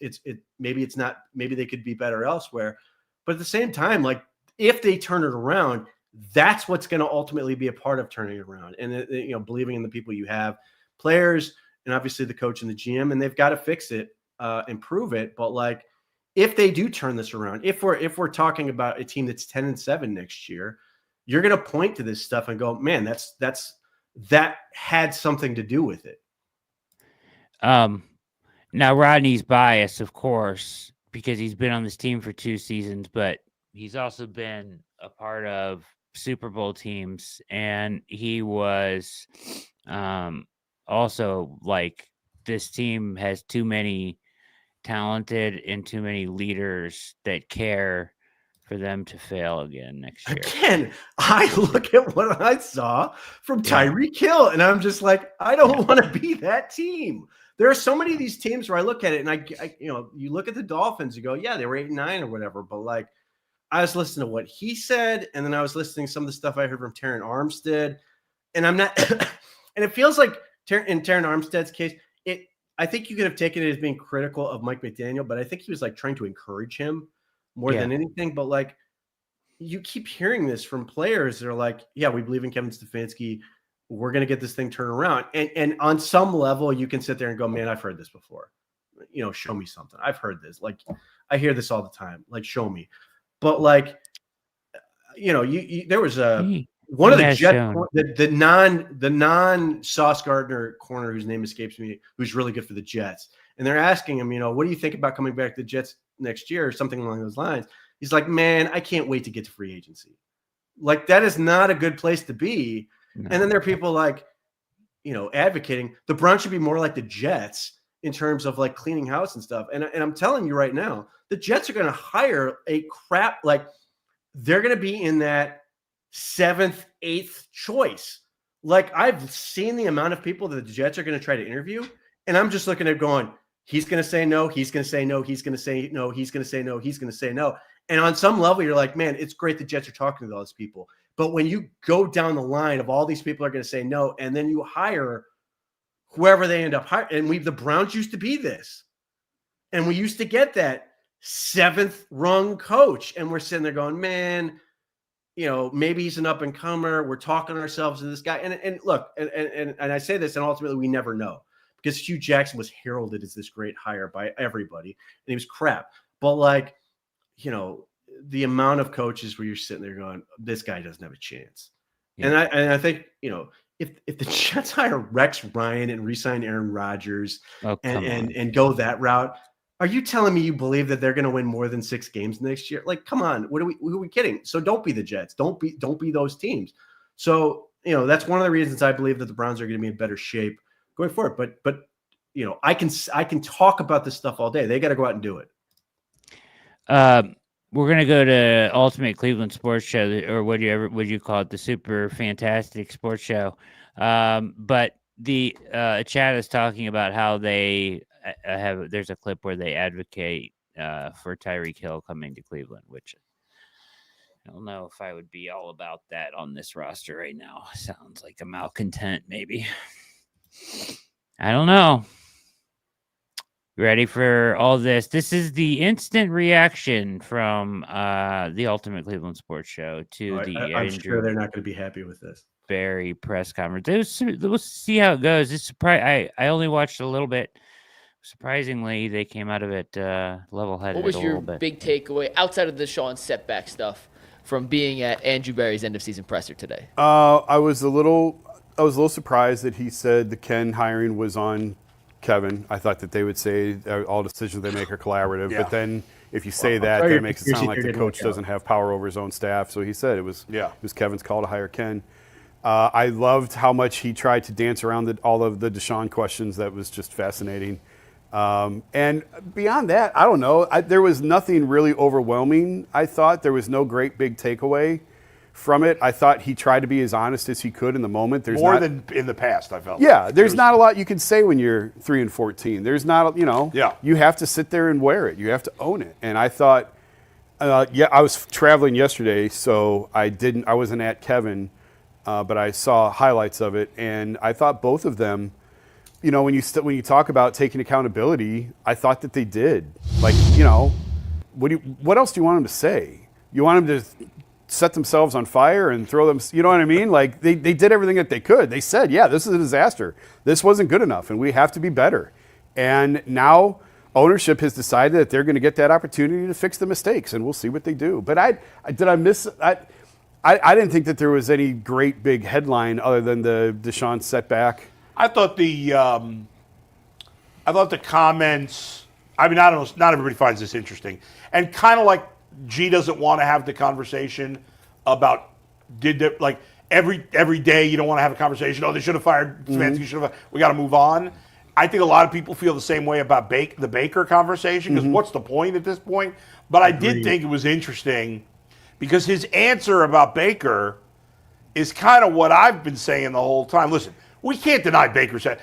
maybe they could be better elsewhere. But at the same time, like if they turn it around, that's what's going to ultimately be a part of turning it around. And believing in the people you have, players, and obviously the coach and the GM, and they've got to fix it, improve it. But like if they do turn this around, if we're talking about a team that's 10-7 next year, you're going to point to this stuff and go, man, that had something to do with it. Now Rodney's biased, of course, because he's been on this team for 2 seasons, but he's also been a part of Super Bowl teams, and he was also like, this team has too many talented and too many leaders that care for them to fail again next year. Again, I look at what I saw from Tyreek Hill, and I'm just like, I don't want to be that team. There are so many of these teams where I look at it, and I you look at the Dolphins, you go, yeah, they were 8-9 or whatever, but like I was listening to what he said, and then I was listening to some of the stuff I heard from Terran Armstead, and I'm not, and it feels like in Terran Armstead's case, I think you could have taken it as being critical of Mike McDaniel, but I think he was like trying to encourage him more than anything. But like, you keep hearing this from players that are like, yeah, we believe in Kevin Stefanski. We're going to get this thing turned around. And on some level, you can sit there and go, man, I've heard this before. Show me something. I've heard this. Like, I hear this all the time. Like, show me. But like, there was one of the Jets, the non Sauce Gardner corner, whose name escapes me, who's really good for the Jets. And they're asking him, what do you think about coming back to the Jets next year, or something along those lines? He's like, man, I can't wait to get to free agency. Like, that is not a good place to be. No. And then there are people like, advocating the Browns should be more like the Jets in terms of like cleaning house and stuff. And I'm telling you right now, the Jets are going to hire they're going to be in that 7th, 8th choice. Like, I've seen the amount of people that the Jets are going to try to interview, and I'm just looking at going, he's going to say no, he's going to say no, he's going to say no, he's going to say no, he's going to say no. And on some level, you're like, man, it's great the Jets are talking to all these people. But when you go down the line of all these people are going to say no, and then you hire whoever they end up hiring, and the Browns used to be this. And we used to get that 7th rung coach, and we're sitting there going, man, maybe he's an up and comer. We're talking ourselves to this guy. And look, and I say this, and ultimately we never know, because Hugh Jackson was heralded as this great hire by everybody, and he was crap. But like, the amount of coaches where you're sitting there going, this guy doesn't have a chance. Yeah. And I think, if the Jets hire Rex Ryan and re-sign Aaron Rodgers and go that route, are you telling me you believe that they're going to win more than 6 games next year? Like, come on, who are we kidding? So don't be the Jets. Don't be those teams. So, that's one of the reasons I believe that the Browns are going to be in better shape going forward. But I can talk about this stuff all day. They got to go out and do it. We're gonna go to Ultimate Cleveland Sports Show, or would you call it, the Super Fantastic Sports Show? But the chat is talking about how they there's a clip where they advocate for Tyreek Hill coming to Cleveland, which I don't know if I would be all about that on this roster right now. Sounds like a malcontent, maybe. I don't know. Ready for all this? This is the instant reaction from the Ultimate Cleveland Sports Show to I'm sure they're not going to be happy with this. Barry press conference. We'll see how it goes. It's I only watched a little bit. Surprisingly, they came out of it level-headed. What was your big takeaway outside of the Sean Setback stuff? from being at Andrew Berry's end of season presser today? I was a little surprised that he said the Ken hiring was on Kevin. I thought that they would say all decisions they make are collaborative, but then if you say that makes it sound like the coach doesn't have power over his own staff. So he said it was Kevin's call to hire Ken. I loved how much he tried to dance around all of the Deshaun questions. That was just fascinating. And beyond that, I don't know. There was nothing really overwhelming, I thought. There was no great big takeaway from it. I thought he tried to be as honest as he could in the moment. There's more than in the past, I felt. Yeah, there's not a lot you can say when you're 3-14. There's not, you have to sit there and wear it. You have to own it. And I thought, I was traveling yesterday, so I wasn't at Kevin, but I saw highlights of it, and I thought both of them, when you talk about taking accountability, I thought that they did. Like, what else do you want them to say? You want them to set themselves on fire and throw them, you know what I mean? Like, they did everything that they could. They said, this is a disaster. This wasn't good enough, and we have to be better. And now ownership has decided that they're going to get that opportunity to fix the mistakes, and we'll see what they do. But I didn't think that there was any great big headline other than the Deshaun setback. I thought the comments. I mean, I don't know. Not everybody finds this interesting, and kind of like G doesn't want to have the conversation about every day you don't want to have a conversation. Oh, they should have fired Stefanski. We got to move on. I think a lot of people feel the same way about the Baker conversation because what's the point at this point? But I did think it was interesting because his answer about Baker is kind of what I've been saying the whole time. Listen. We can't deny Baker's head.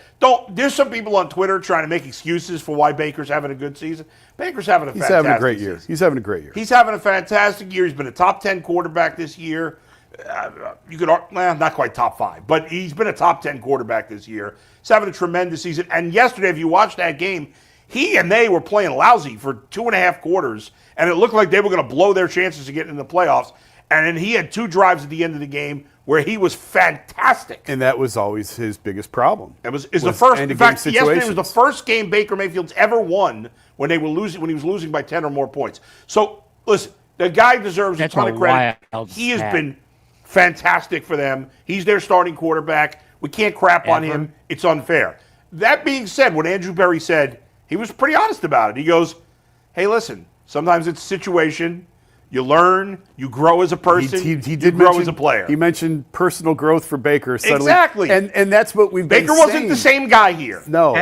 There's some people on Twitter trying to make excuses for why Baker's having a good season. Baker's having a fantastic having a great year. Season. He's having a great year. He's having a fantastic year. He's been a top 10 quarterback this year. You could, not quite top 5, but he's been a top 10 quarterback this year. He's having a tremendous season. And yesterday, if you watched that game, he and they were playing lousy for 2.5 quarters, and it looked like they were going to blow their chances of getting in the playoffs. And then he had 2 drives at the end of the game where he was fantastic. And that was always his biggest problem. It was the first. In fact, yesterday was the first game Baker Mayfield's ever won when he was losing by 10 or more points. So listen, the guy deserves a ton of credit. He has been fantastic for them. He's their starting quarterback. We can't crap on him. It's unfair. That being said, what Andrew Berry said, he was pretty honest about it. He goes, "Hey, listen. Sometimes it's a situation." You learn, you grow as a person, he did grow as a player. He mentioned personal growth for Baker suddenly. Exactly. And that's what we've been saying. Baker wasn't the same guy here. No,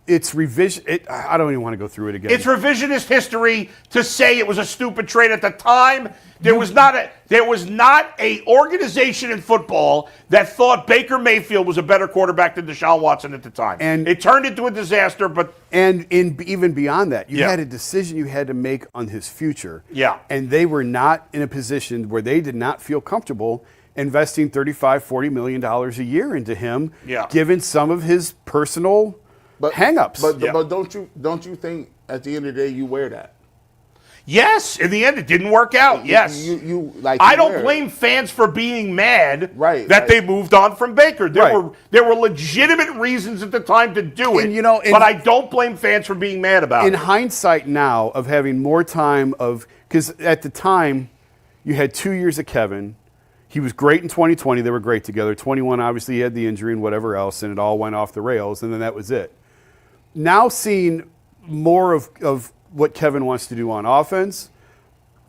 it's revision. I don't even want to go through it again. It's revisionist history to say it was a stupid trade at the time. There was not a organization in football that thought Baker Mayfield was a better quarterback than Deshaun Watson at the time. And it turned into a disaster. Even beyond that, you had a decision you had to make on his future. Yeah. And they were not in a position where they did not feel comfortable investing $35-40 million a year into him, given some of his personal hang-ups. But don't you think at the end of the day you wear that? Yes, in the end it didn't work out. Yes. I don't blame fans for being mad that they moved on from Baker. There were legitimate reasons at the time to do it. But I don't blame fans for being mad about it. In hindsight now of having more time because at the time you had 2 years of Kevin. He was great in 2020. They were great together. 21, obviously, he had the injury and whatever else, and it all went off the rails, and then that was it. Now seeing more of what Kevin wants to do on offense,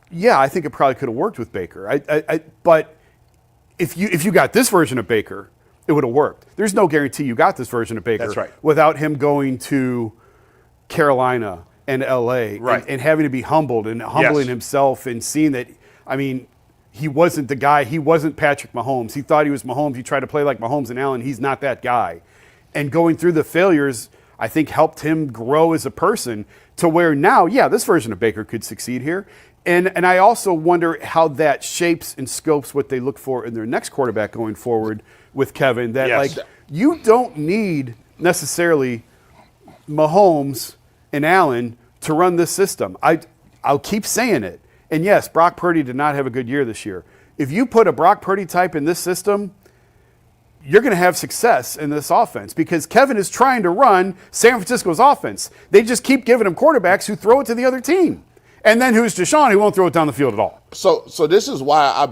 I think it probably could have worked with Baker. But if you got this version of Baker, it would have worked. There's no guarantee you got this version of Baker without him going to Carolina and L.A. And having to be humbled and humbling himself and seeing that, he wasn't the guy. He wasn't Patrick Mahomes. He thought he was Mahomes. He tried to play like Mahomes and Allen. He's not that guy. And going through the failures, I think, helped him grow as a person to where now, this version of Baker could succeed here. And I also wonder how that shapes and scopes what they look for in their next quarterback going forward with Kevin. That, you don't need necessarily Mahomes and Allen to run this system. I'll keep saying it. And yes, Brock Purdy did not have a good year this year. If you put a Brock Purdy type in this system, you're going to have success in this offense because Kevin is trying to run San Francisco's offense. They just keep giving him quarterbacks who throw it to the other team. And then who's Deshaun? He won't throw it down the field at all. So this is why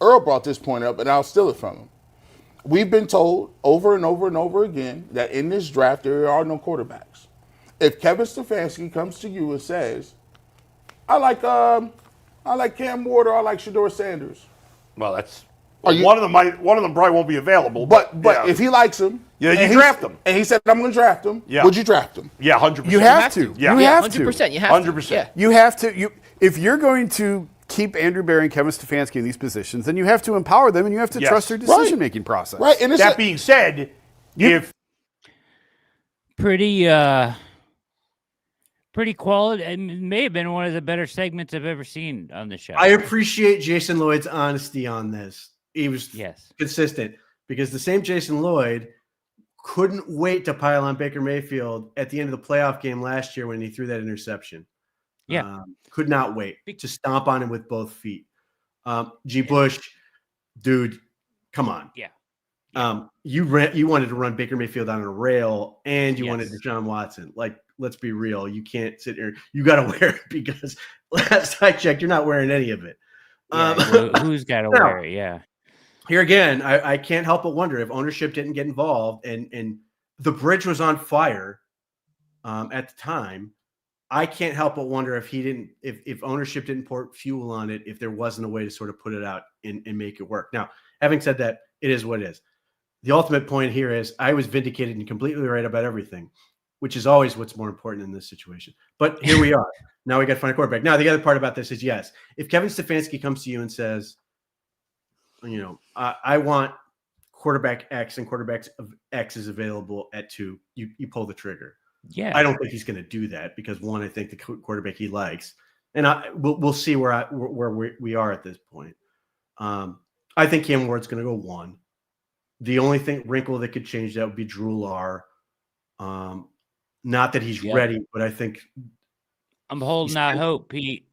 Earl brought this point up, and I'll steal it from him. We've been told over and over and over again that in this draft there are no quarterbacks. If Kevin Stefanski comes to you and says, I like Cam Ward or I like Shedeur Sanders. Well, that's one of them probably won't be available. But if he likes him, you draft him. And he said, I'm going to draft him. Yeah. Would you draft him? Yeah, 100%. You have to. Yeah. You have 100%. to. You have to. 100%. Yeah. You have to. If you're going to keep Andrew Berry and Kevin Stefanski in these positions, then you have to empower them and you have to trust their decision-making process. Right. And that being said, if pretty quality, it may have been one of the better segments I've ever seen on the show. I appreciate Jason Lloyd's honesty on this. He was consistent because the same Jason Lloyd couldn't wait to pile on Baker Mayfield at the end of the playoff game last year when he threw that interception. Yeah. Could not wait to stomp on him with both feet. G. Bush, dude, come on. Yeah. You wanted to run Baker Mayfield on a rail and you wanted Deshaun Watson. Like, let's be real. You can't sit here. You got to wear it because last I checked, you're not wearing any of it. Who's got to wear it? Yeah. Here again, I can't help but wonder if ownership didn't get involved and the bridge was on fire at the time. I can't help but wonder if ownership didn't pour fuel on it, if there wasn't a way to sort of put it out and make it work. Now, having said that, it is what it is. The ultimate point here is I was vindicated and completely right about everything, which is always what's more important in this situation. But here we are. Now we got to find a quarterback. Now, the other part about this is, yes, if Kevin Stefanski comes to you and says, I want quarterback X and quarterback X is available at 2, you pull the trigger. Yeah, I don't think he's going to do that because one, I think the quarterback he likes, and we'll see where we are at this point. I think Cam Ward's going to go 1. The only wrinkle that could change that would be Drew Lar. Not that he's ready, but I think I'm holding out hope, Pete.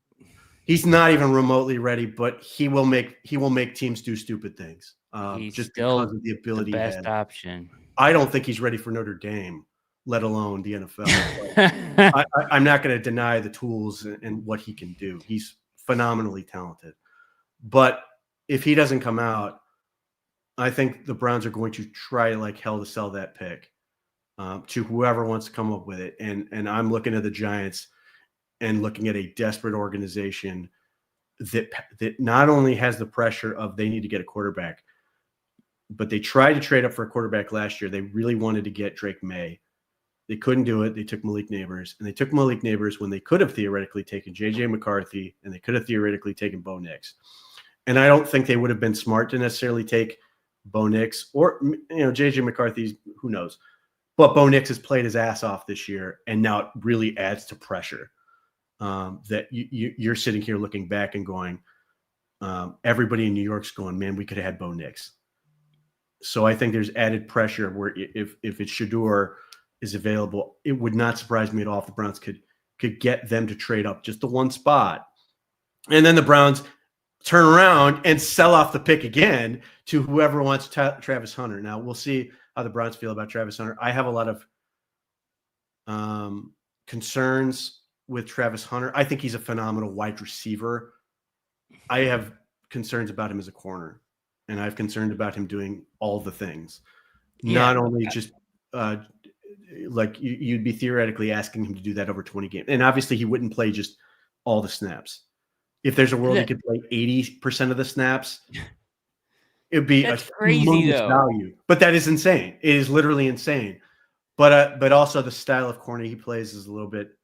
He's not even remotely ready, but he will make teams do stupid things. He's just still because of the ability. The best option. I don't think he's ready for Notre Dame, let alone the NFL. I'm not going to deny the tools and what he can do. He's phenomenally talented. But if he doesn't come out, I think the Browns are going to try like hell to sell that pick to whoever wants to come up with it. And I'm looking at the Giants and looking at a desperate organization that not only has the pressure of they need to get a quarterback, but they tried to trade up for a quarterback last year. They really wanted to get Drake May. They couldn't do it. They took Malik Neighbors, and they took Malik Neighbors when they could have theoretically taken J.J. McCarthy, and they could have theoretically taken Bo Nix. And I don't think they would have been smart to necessarily take Bo Nix or, J.J. McCarthy, who knows. But Bo Nix has played his ass off this year, and now it really adds to pressure that you're sitting here looking back and going, everybody in New York's going, man, we could have had Bo Nix. So I think there's added pressure where if it's Shedeur is available, it would not surprise me at all if the Browns could get them to trade up just the one spot. And then the Browns turn around and sell off the pick again to whoever wants Travis Hunter. Now, we'll see how the Browns feel about Travis Hunter. I have a lot of concerns with Travis Hunter. I think he's a phenomenal wide receiver. I have concerns about him as a corner, and I have concerns about him doing all the things. Yeah. Not only just like you'd be theoretically asking him to do that over 20 games. And obviously he wouldn't play just all the snaps. If there's a world he could play 80% of the snaps, it would be That's a crazy though. value. But that is insane. It is literally insane. But also the style of corner he plays is a little bit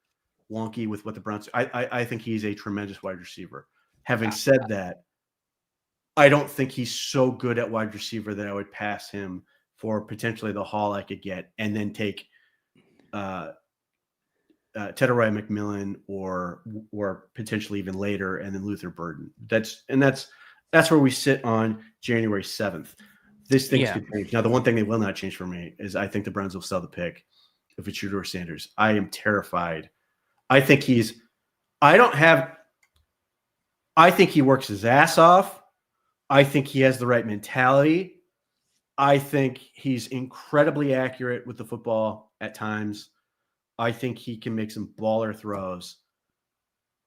wonky with what the Browns. I think he's a tremendous wide receiver. Having said that, I don't think he's so good at wide receiver that I would pass him for potentially the haul I could get and then take Teddy McMillan or potentially even later and then Luther Burden. That's where we sit on January 7th. This thing's could change. Now, the one thing they will not change for me is I think the Browns will sell the pick if it's Shedeur Sanders. I am terrified. I think he works his ass off. I think he has the right mentality. I think he's incredibly accurate with the football at times. I think he can make some baller throws.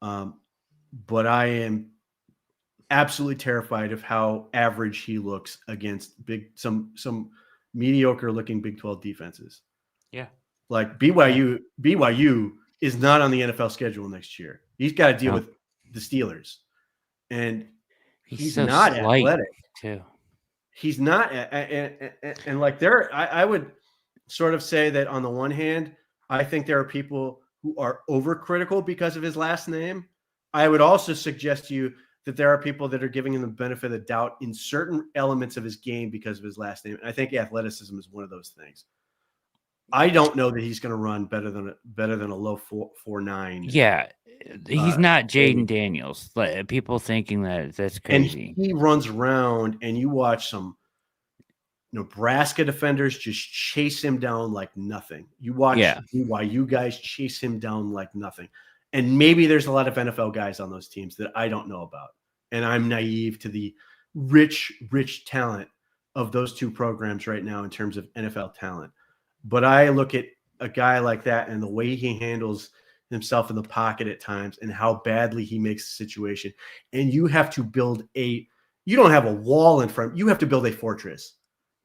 But I am absolutely terrified of how average he looks against some mediocre looking Big 12 defenses. Yeah. Like BYU is not on the NFL schedule next year. He's got to deal with the Steelers. And he's so not slight, athletic too. He's not, and like I would sort of say that on the one hand, I think there are people who are overcritical because of his last name. I would also suggest to you that there are people that are giving him the benefit of the doubt in certain elements of his game because of his last name. And I think athleticism is one of those things. I don't know that he's going to run better than a low 4.9. Yeah, he's not Jaden Daniels. Like, people thinking that's crazy. And he runs around, and you watch some Nebraska defenders just chase him down like nothing. You watch BYU guys chase him down like nothing. And maybe there's a lot of NFL guys on those teams that I don't know about. And I'm naive to the rich talent of those two programs right now in terms of NFL talent. But I look at a guy like that and the way he handles himself in the pocket at times and how badly he makes the situation. And you have to build you don't have a wall in front. You have to build a fortress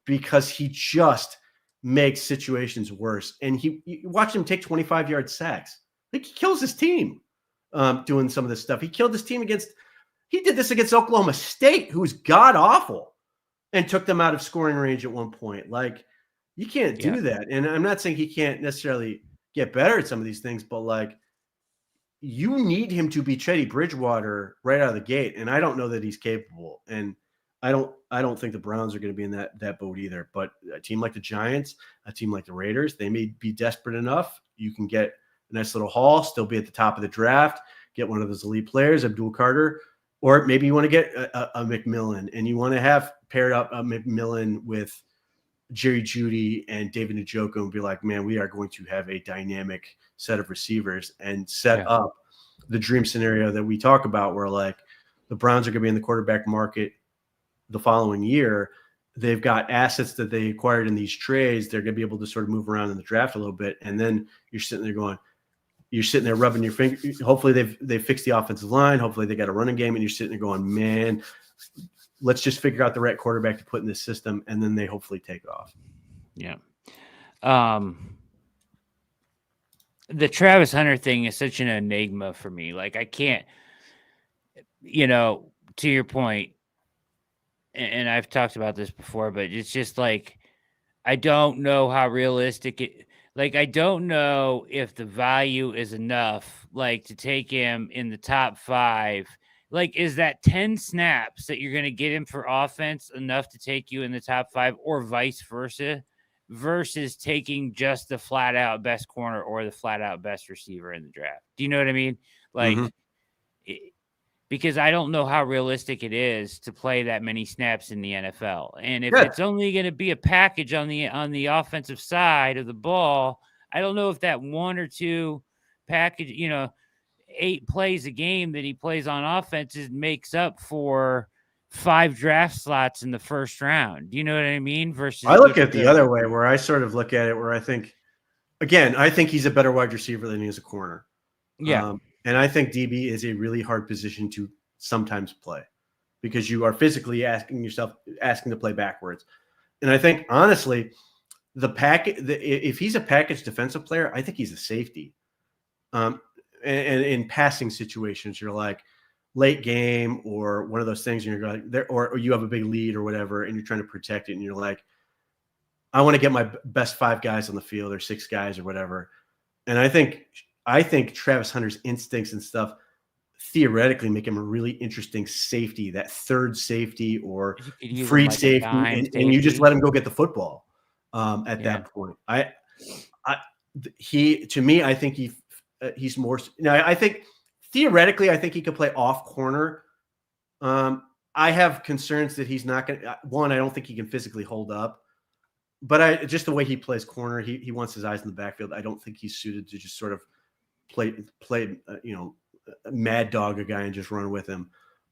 because he just makes situations worse. And you watch him take 25-yard sacks. Like, he kills his team doing some of this stuff. He killed his team he did this against Oklahoma State, who was god awful, and took them out of scoring range at one point. Like, you can't do that. And I'm not saying he can't necessarily get better at some of these things, but like, you need him to be Teddy Bridgewater right out of the gate. And I don't know that he's capable. And I don't think the Browns are going to be in that boat either. But a team like the Giants, a team like the Raiders, they may be desperate enough. You can get a nice little haul, still be at the top of the draft, get one of those elite players, Abdul Carter, or maybe you want to get a McMillan, and you want to have paired up a McMillan with Jerry Jeudy and David Njoku and be like, man, we are going to have a dynamic set of receivers and set up the dream scenario that we talk about where like the Browns are going to be in the quarterback market the following year. They've got assets that they acquired in these trades. They're going to be able to sort of move around in the draft a little bit. And then you're sitting there rubbing your finger. Hopefully they've fixed the offensive line. Hopefully they got a running game, and you're sitting there going, man, let's just figure out the right quarterback to put in this system. And then they hopefully take off. Yeah. The Travis Hunter thing is such an enigma for me. Like, I can't, to your point, and I've talked about this before, but it's just like, I don't know how realistic I don't know if the value is enough, like, to take him in the top 5. Like, is that 10 snaps that you're going to get him for offense enough to take you in the top 5, or vice versa, versus taking just the flat out best corner or the flat out best receiver in the draft? Do you know what I mean? Like, because I don't know how realistic it is to play that many snaps in the NFL. And if it's only going to be a package on the offensive side of the ball, I don't know if that 1 or 2 package, 8 plays a game that he plays on offenses makes up for 5 draft slots in the first round. Do you know what I mean? Versus, I look at the other way, where I sort of look at it where I think he's a better wide receiver than he is a corner. Yeah. And I think DB is a really hard position to sometimes play because you are physically asking to play backwards. And I think, honestly, if he's a package defensive player, I think he's a safety. And in passing situations, you're like late game or one of those things, and you're like there, or you have a big lead or whatever, and you're trying to protect it, and you're like, I want to get my best 5 guys on the field or 6 guys or whatever. And I think Travis Hunter's instincts and stuff theoretically make him a really interesting safety, that third safety or free safety, and you just let him go get the football at that point. I think he's more. Now, I think theoretically, I think he could play off corner. I have concerns that he's not going to. One, I don't think he can physically hold up. But just the way he plays corner, he wants his eyes in the backfield. I don't think he's suited to just sort of play mad dog a guy and just run with him.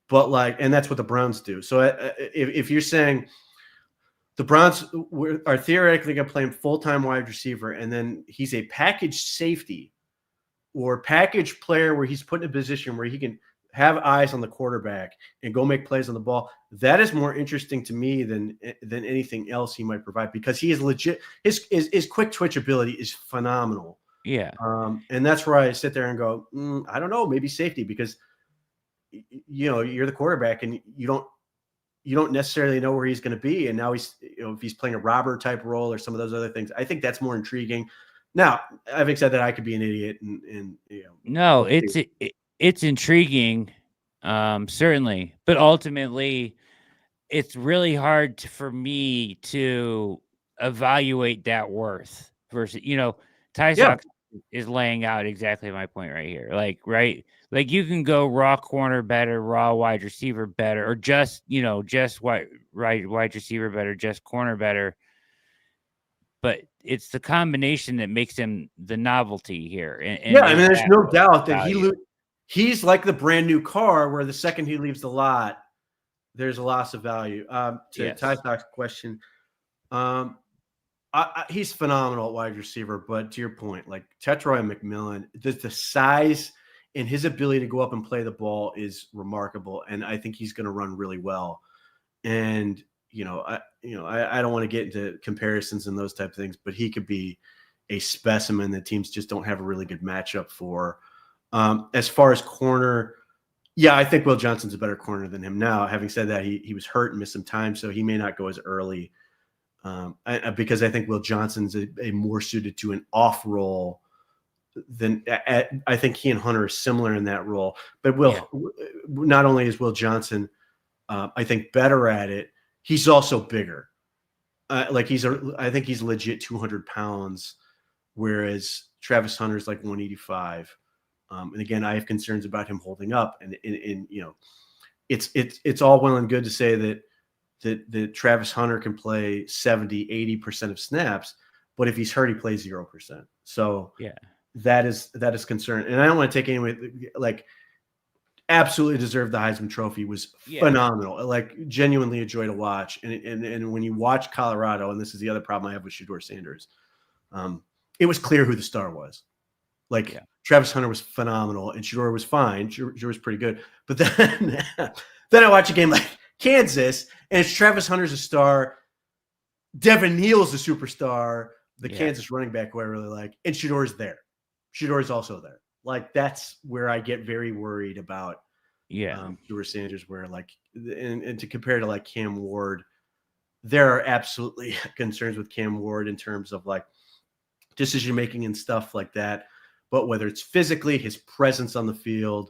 But and that's what the Browns do. So if you're saying the Browns are theoretically going to play him full-time wide receiver, and then he's a package safety, or package player where he's put in a position where he can have eyes on the quarterback and go make plays on the ball, that is more interesting to me than anything else he might provide, because he is legit. His quick twitch ability is phenomenal. Yeah. And that's where I sit there and go, I don't know, maybe safety, because you're the quarterback and you don't necessarily know where he's going to be. And now he's, if he's playing a robber type role or some of those other things, I think that's more intriguing. Now, having said that, I could be an idiot and no, it's intriguing, certainly, but ultimately it's really hard for me to evaluate that worth versus, Ty Sox is laying out exactly my point right here. Like you can go raw corner better, raw wide receiver better, or just wide receiver better, just corner better. But it's the combination that makes him the novelty here. And there's no doubt that he's like the brand new car where the second he leaves the lot, there's a loss of value. To Ty Sock's question, he's phenomenal at wide receiver, but to your point, like Tetroy and McMillan, the size and his ability to go up and play the ball is remarkable, and I think he's going to run really well. And I don't want to get into comparisons and those type of things, but he could be a specimen that teams just don't have a really good matchup for. As far as corner, I think Will Johnson's a better corner than him. Now, having said that, he was hurt and missed some time, so he may not go as early. Because I think Will Johnson's a more suited to an off role than I think he and Hunter are similar in that role. But not only is Will Johnson, I think, better at it, he's also bigger. I think he's legit 200 pounds, whereas Travis Hunter's like 185. And again, I have concerns about him holding up. And it's all well and good to say that Travis Hunter can play 70, 80% of snaps, but if he's hurt, he plays 0%. So that is concern. And I don't want to take any like absolutely deserved the Heisman Trophy, was phenomenal. Like genuinely a joy to watch. And when you watch Colorado, and this is the other problem I have with Shedeur Sanders, it was clear who the star was. Travis Hunter was phenomenal and Shedeur was fine. Shedeur was pretty good. But then I watch a game like Kansas, and it's Travis Hunter's a star, Devin Neal's a superstar, the Kansas running back who I really like, and Shedeur's there. Shedeur's also there. Like, that's where I get very worried about Shedeur Sanders, where and to compare to like Cam Ward, there are absolutely concerns with Cam Ward in terms of like decision making and stuff like that. But whether it's physically, his presence on the field,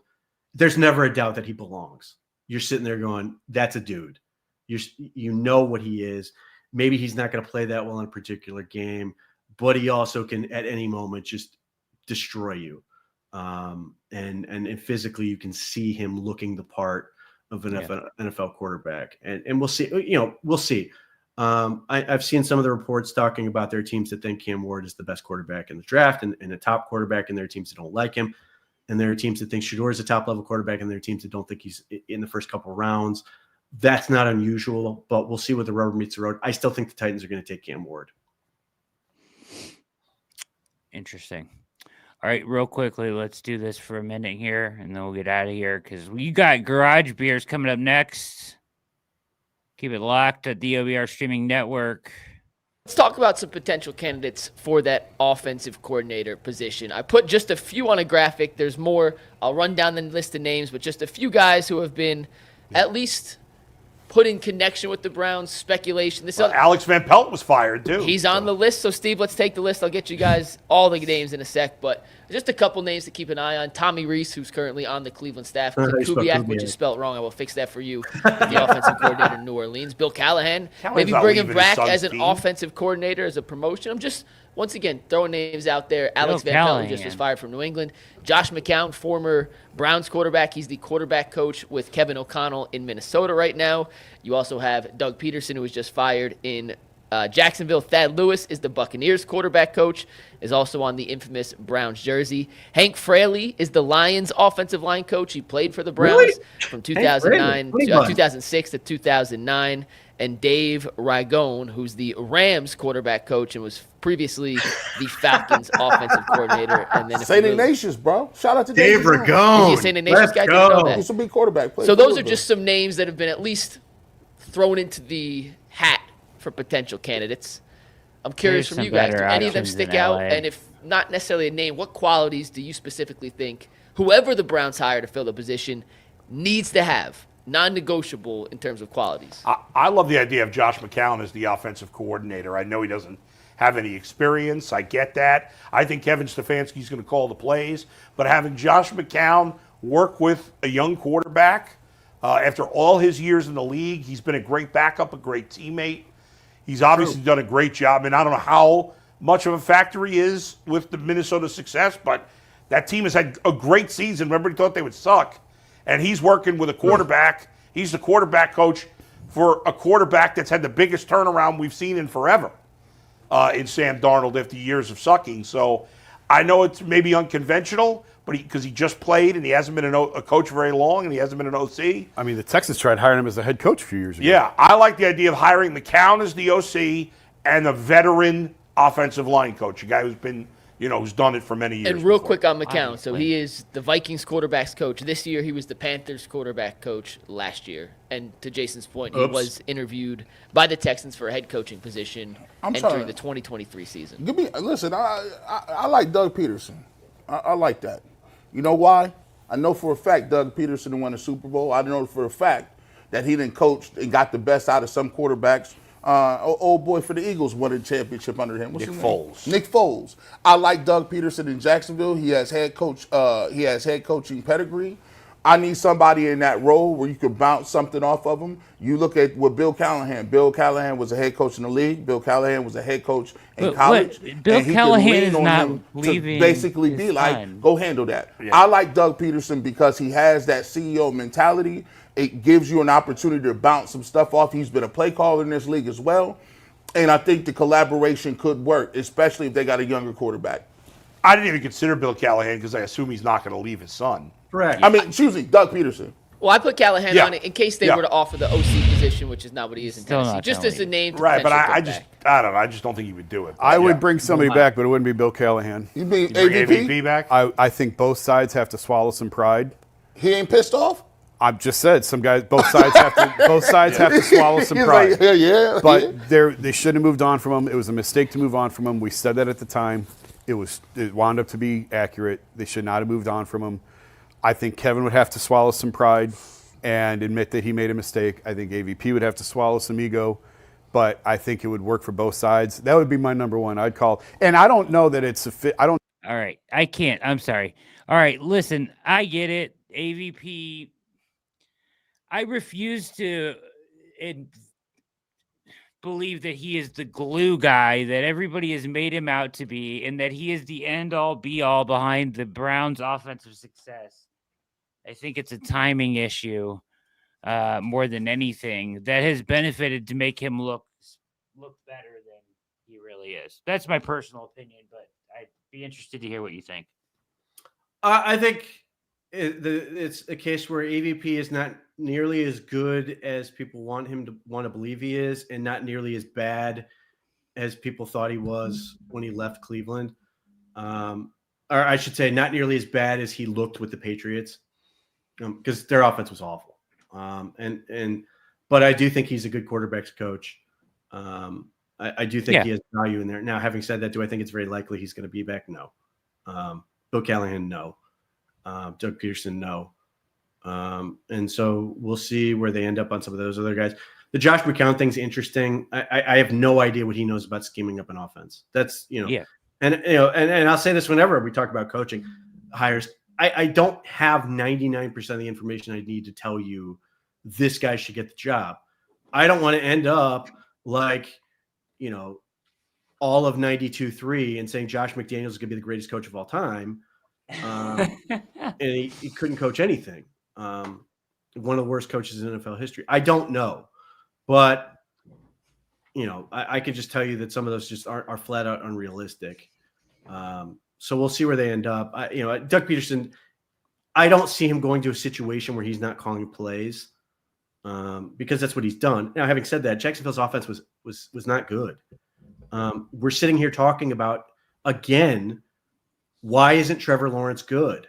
there's never a doubt that he belongs. You're sitting there going, that's a dude. You know what he is. Maybe he's not going to play that well in a particular game, but he also can at any moment just destroy you. And physically, you can see him looking the part of an NFL quarterback. And we'll see. We'll see. I've seen some of the reports talking about their teams that think Cam Ward is the best quarterback in the draft and a top quarterback, and their teams that don't like him. And there are teams that think Shedeur is a top-level quarterback, and there are teams that don't think he's in the first couple of rounds. That's not unusual, but we'll see what the rubber meets the road. I still think the Titans are going to take Cam Ward. Interesting. All right, real quickly, let's do this for a minute here, and then we'll get out of here because we got Garage Beers coming up next. Keep it locked at the OBR Streaming Network. Let's talk about some potential candidates for that offensive coordinator position. I put just a few on a graphic. There's more. I'll run down the list of names, but just a few guys who have been at least put in connection with the Browns, speculation. Alex Van Pelt was fired, too. He's on the list. So, Steve, let's take the list. I'll get you guys all the names in a sec, but just a couple names to keep an eye on. Tommy Reese, who's currently on the Cleveland staff. Kubiak, which is spelled wrong. I will fix that for you. The offensive coordinator in New Orleans. Bill Callahan, maybe bring him back as an offensive coordinator as a promotion. I'm just, once again, throwing names out there. Alex Van Pelt just was fired from New England. Josh McCown, former Browns quarterback. He's the quarterback coach with Kevin O'Connell in Minnesota right now. You also have Doug Peterson, who was just fired in Jacksonville. Thad Lewis is the Buccaneers quarterback coach, is also on the infamous Browns jersey. Hank Fraley is the Lions offensive line coach. He played for the Browns from 2006 to 2009. and Dave Ragone, who's the Rams quarterback coach and was previously the Falcons offensive coordinator. And then St. Ignatius, bro. Shout out to Dave Ragone. Is he a St. Ignatius guy? Didn't know that. He's a big quarterback. So those are just some names that have been at least thrown into the hat for potential candidates. I'm curious from you guys, do any of them stick out? And if not necessarily a name, what qualities do you specifically think whoever the Browns hire to fill the position needs to have, non-negotiable in terms of qualities? I love the idea of Josh McCown as the offensive coordinator. I know he doesn't have any experience. I get that. I think Kevin Stefanski's going to call the plays. But having Josh McCown work with a young quarterback, after all his years in the league, he's been a great backup, a great teammate. He's obviously done a great job, and I don't know how much of a factor he is with the Minnesota success, but that team has had a great season. Everybody thought they would suck, and he's working with a quarterback. He's the quarterback coach for a quarterback that's had the biggest turnaround we've seen in forever in Sam Darnold after years of sucking. So I know it's maybe unconventional, but because he just played and he hasn't been a coach very long and he hasn't been an OC. I mean, the Texans tried hiring him as a head coach a few years ago. Yeah, I like the idea of hiring McCown as the OC and a veteran offensive line coach, a guy who's been, who's done it for many years. And real quick on McCown, so he is the Vikings quarterbacks coach. This year he was the Panthers quarterback coach last year. And to Jason's point, he was interviewed by the Texans for a head coaching position entering the 2023 season. Listen, I like Doug Peterson. I like that. You know why? I know for a fact Doug Peterson won a Super Bowl. I know for a fact that he done coached and got the best out of some quarterbacks. Old boy for the Eagles won a championship under him. What's Nick his name? Foles. Nick Foles. I like Doug Peterson in Jacksonville. He has head coach. He has head coaching pedigree. I need somebody in that role where you can bounce something off of him. You look at what Bill Callahan. Bill Callahan was a head coach in the league. Bill Callahan was a head coach in college. Bill Callahan is not leaving. To basically be like, go handle that. Yeah. I like Doug Peterson because he has that CEO mentality. It gives you an opportunity to bounce some stuff off. He's been a play caller in this league as well. And I think the collaboration could work, especially if they got a younger quarterback. I didn't even consider Bill Callahan because I assume he's not going to leave his son. Correct. I mean, excuse me, Doug Peterson. Well, I put Callahan on it in case they were to offer the OC position, which is not what he is in Tennessee, just as a name. Right, but I don't know. I just don't think he would do it. I would bring somebody back, but it wouldn't be Bill Callahan. You mean AVP back? I think both sides have to swallow some pride. He ain't pissed off? I've just said both sides have to swallow some pride. Like, But they shouldn't have moved on from him. It was a mistake to move on from him. We said that at the time. It wound up to be accurate. They should not have moved on from him. I think Kevin would have to swallow some pride and admit that he made a mistake. I think AVP would have to swallow some ego, but I think it would work for both sides. That would be my number one. I'd call. And I don't know that it's a fit. I don't. All right. I can't. I'm sorry. All right. Listen, I get it. AVP. I refuse to believe that he is the glue guy that everybody has made him out to be and that he is the end-all, be-all behind the Browns' offensive success. I think it's a timing issue more than anything that has benefited to make him look better than he really is. That's my personal opinion, but I'd be interested to hear what you think. I think it's a case where AVP is not nearly as good as people want him to believe he is, and not nearly as bad as people thought he was when he left Cleveland. Or I should say, not nearly as bad as he looked with the Patriots, because their offense was awful. But I do think he's a good quarterbacks coach. I do think he has value in there. Now, having said that, do I think it's very likely he's going to be back? No. Bill Callahan, no. Doug Peterson, no. And so we'll see where they end up on some of those other guys. The Josh McCown thing's interesting. I have no idea what he knows about scheming up an offense. That's, and I'll say this whenever we talk about coaching hires. I don't have 99% of the information I need to tell you this guy should get the job. I don't want to end up like, all of 92-3 and saying Josh McDaniels is going to be the greatest coach of all time. And he couldn't coach anything. One of the worst coaches in NFL history. I don't know, but I can just tell you that some of those just are flat out unrealistic. So we'll see where they end up. Doug Peterson, I don't see him going to a situation where he's not calling plays. because that's what he's done. Now, having said that, Jacksonville's offense was not good. We're sitting here talking about, again, why isn't Trevor Lawrence good?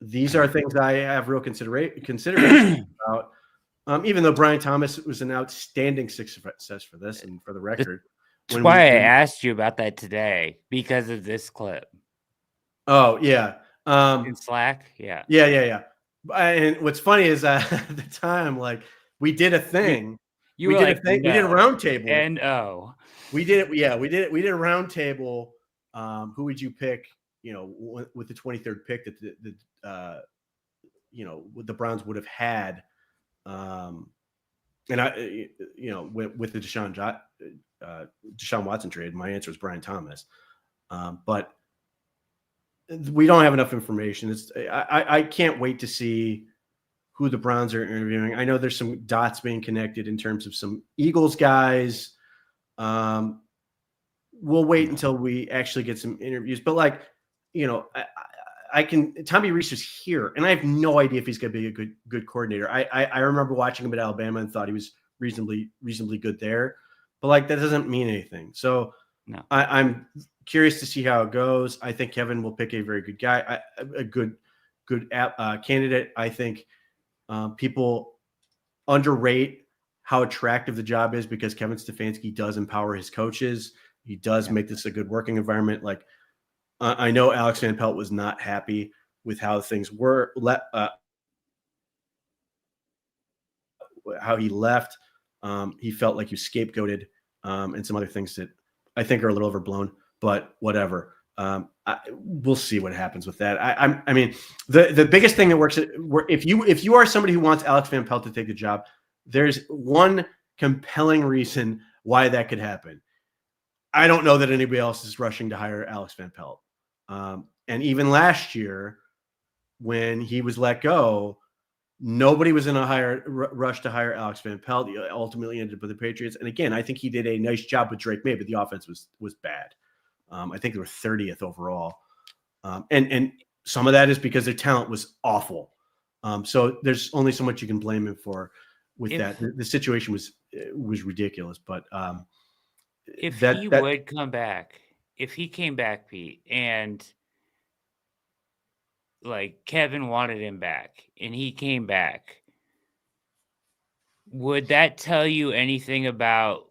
These are things I have real consideration about. Even though Brian Thomas was an outstanding success for this, and for the record. That's why I asked you about that today, because of this clip. Oh, yeah. In Slack? Yeah. Yeah. And what's funny is at the time, like, we did a thing. We did a roundtable. And we did it. Yeah, we did it. We did a roundtable. Who would you pick? With the 23rd pick that the Browns would have had. And I, with the Deshaun Watson trade, my answer is Brian Thomas. But we don't have enough information. I can't wait to see who the Browns are interviewing. I know there's some dots being connected in terms of some Eagles guys. We'll wait until we actually get some interviews. But Tommy Rees is here, and I have no idea if he's going to be a good coordinator. I remember watching him at Alabama and thought he was reasonably good there, but that doesn't mean anything. So no. I'm curious to see how it goes. I think Kevin will pick a very good guy, a good candidate. I think people underrate how attractive the job is because Kevin Stefanski does empower his coaches. He does make this a good working environment. I know Alex Van Pelt was not happy with how things were, how he left. He felt like he was scapegoated, and some other things that I think are a little overblown, but whatever. We'll see what happens with that. I mean, the biggest thing that works, if you are somebody who wants Alex Van Pelt to take the job, there's one compelling reason why that could happen. I don't know that anybody else is rushing to hire Alex Van Pelt. And even last year, when he was let go, nobody was in a rush to hire Alex Van Pelt. He ultimately ended up with the Patriots. And again, I think he did a nice job with Drake May, but the offense was bad. I think they were 30th overall. And some of that is because their talent was awful. So there's only so much you can blame him for with that. The situation was ridiculous. But if he would come back, if he came back, Pete, and Kevin wanted him back and he came back, would that tell you anything about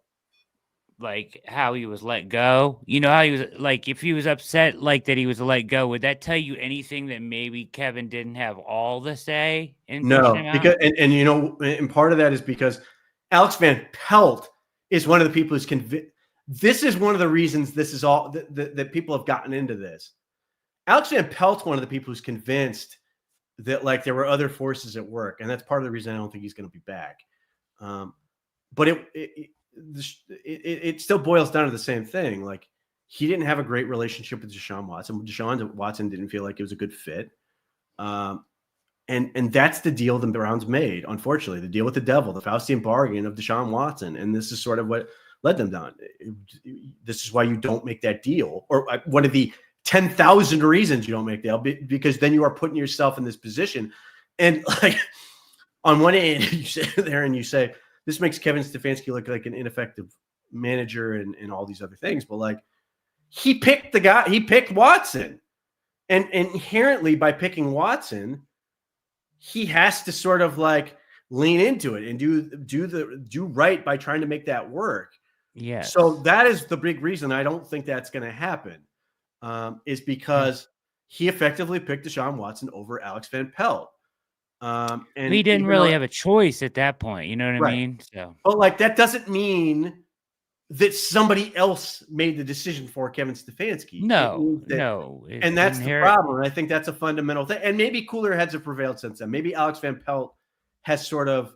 how he was let go? How he was if he was upset that he was let go, would that tell you anything that maybe Kevin didn't have all the say in No, pushing him because out? and part of that is because Alex Van Pelt is one of the people who's convinced. This is one of the reasons this is all that people have gotten into this. Alex Van Pelt's one of the people who's convinced that there were other forces at work, and that's part of the reason I don't think he's going to be back. But it still boils down to the same thing. He didn't have a great relationship with Deshaun Watson. Deshaun Watson didn't feel like it was a good fit. And that's the deal the Browns made, unfortunately, the deal with the devil, the Faustian bargain of Deshaun Watson. And this is sort of what led them down. This is why you don't make that deal, or one of the 10,000 reasons you don't make that deal, because then you are putting yourself in this position. And on one hand, you sit there and you say, this makes Kevin Stefanski look like an ineffective manager and all these other things. But he picked the guy, he picked Watson. And inherently by picking Watson, he has to sort of lean into it and do right by trying to make that work. Yeah. So that is the big reason I don't think that's going to happen, is because he effectively picked Deshaun Watson over Alex Van Pelt. And he didn't really have a choice at that point. You know what I mean? So, but that doesn't mean that somebody else made the decision for Kevin Stefanski. No. And that's the problem. And I think that's a fundamental thing. And maybe cooler heads have prevailed since then. Maybe Alex Van Pelt has sort of,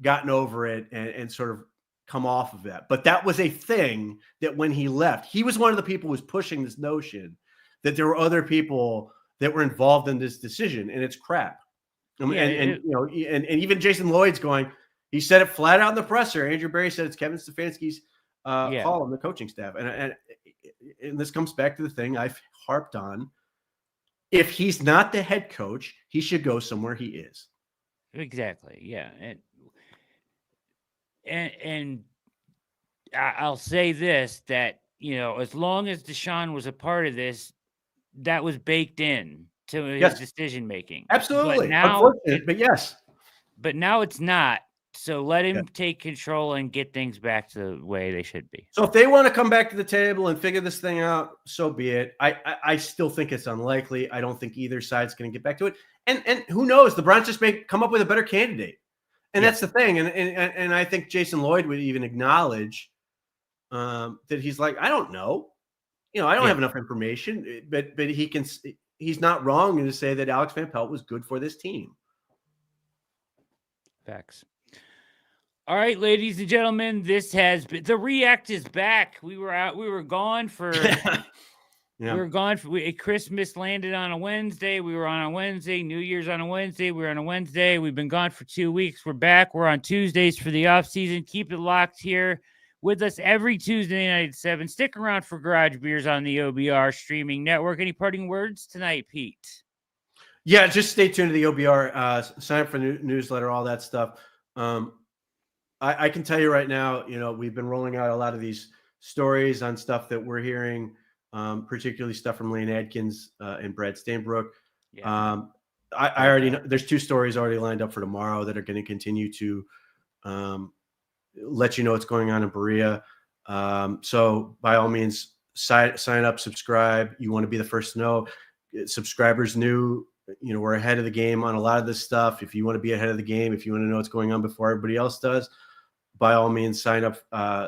gotten over it and sort of come off of that. But that was a thing that when he left, he was one of the people who was pushing this notion that there were other people that were involved in this decision, and it's crap. And even Jason Lloyd's going, he said it flat out in the presser. Andrew Berry said it's Kevin Stefanski's call on the coaching staff. And this comes back to the thing I've harped on. If he's not the head coach, he should go somewhere he is. Exactly. Yeah. And I'll say this, that, as long as Deshaun was a part of this, that was baked in to his decision making. Absolutely. But now, Unfortunate, but yes. But now it's not. So let him take control and get things back to the way they should be. So if they want to come back to the table and figure this thing out, so be it. I still think it's unlikely. I don't think either side's going to get back to it. And who knows? The Browns just may come up with a better candidate. And that's the thing. And I think Jason Lloyd would even acknowledge that he's like, I don't know. I don't have enough information. But he's not wrong to say that Alex Van Pelt was good for this team. Facts. All right, ladies and gentlemen, this has been the React is back. We were gone for we were gone for Christmas landed on a Wednesday. We were on a Wednesday, New Year's on a Wednesday. We were on a Wednesday. We've been gone for 2 weeks. We're back. We're on Tuesdays for the off season. Keep it locked here with us every Tuesday night at 7. Stick around for Garage Beers on the OBR streaming network. Any parting words tonight, Pete? Yeah, just stay tuned to the OBR. Sign up for the newsletter, all that stuff. I can tell you right now, we've been rolling out a lot of these stories on stuff that we're hearing, particularly stuff from Lane Adkins and Brad Stainbrook. Yeah. I already know there's 2 stories already lined up for tomorrow that are going to continue to let you know what's going on in Berea. So by all means, sign up, subscribe. You want to be the first to know. Subscribers new. We're ahead of the game on a lot of this stuff. If you want to be ahead of the game, if you want to know what's going on before everybody else does, by all means, sign up,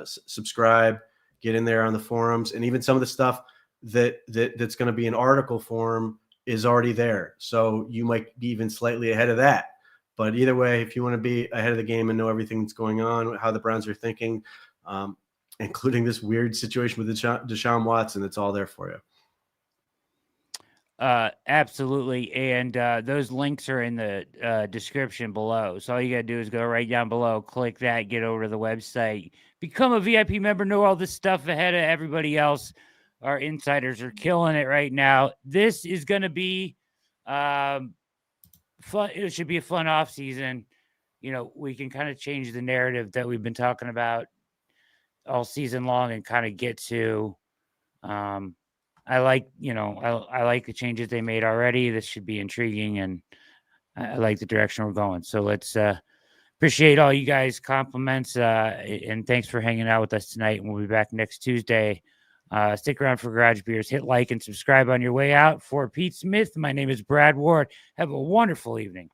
subscribe, get in there on the forums. And even some of the stuff that's going to be in article form is already there. So you might be even slightly ahead of that. But either way, if you want to be ahead of the game and know everything that's going on, how the Browns are thinking, including this weird situation with Deshaun Watson, it's all there for you. Absolutely. And those links are in the description below. So all you got to do is go right down below, click that, get over to the website, become a VIP member, know all this stuff ahead of everybody else. Our insiders are killing it right now. This is going to be fun. It should be a fun off season. We can kind of change the narrative that we've been talking about all season long and kind of get to, I like the changes they made already. This should be intriguing, and I like the direction we're going. So let's appreciate all you guys' compliments, and thanks for hanging out with us tonight. And we'll be back next Tuesday. Stick around for Garage Beers. Hit like and subscribe on your way out. For Pete Smith, my name is Brad Ward. Have a wonderful evening.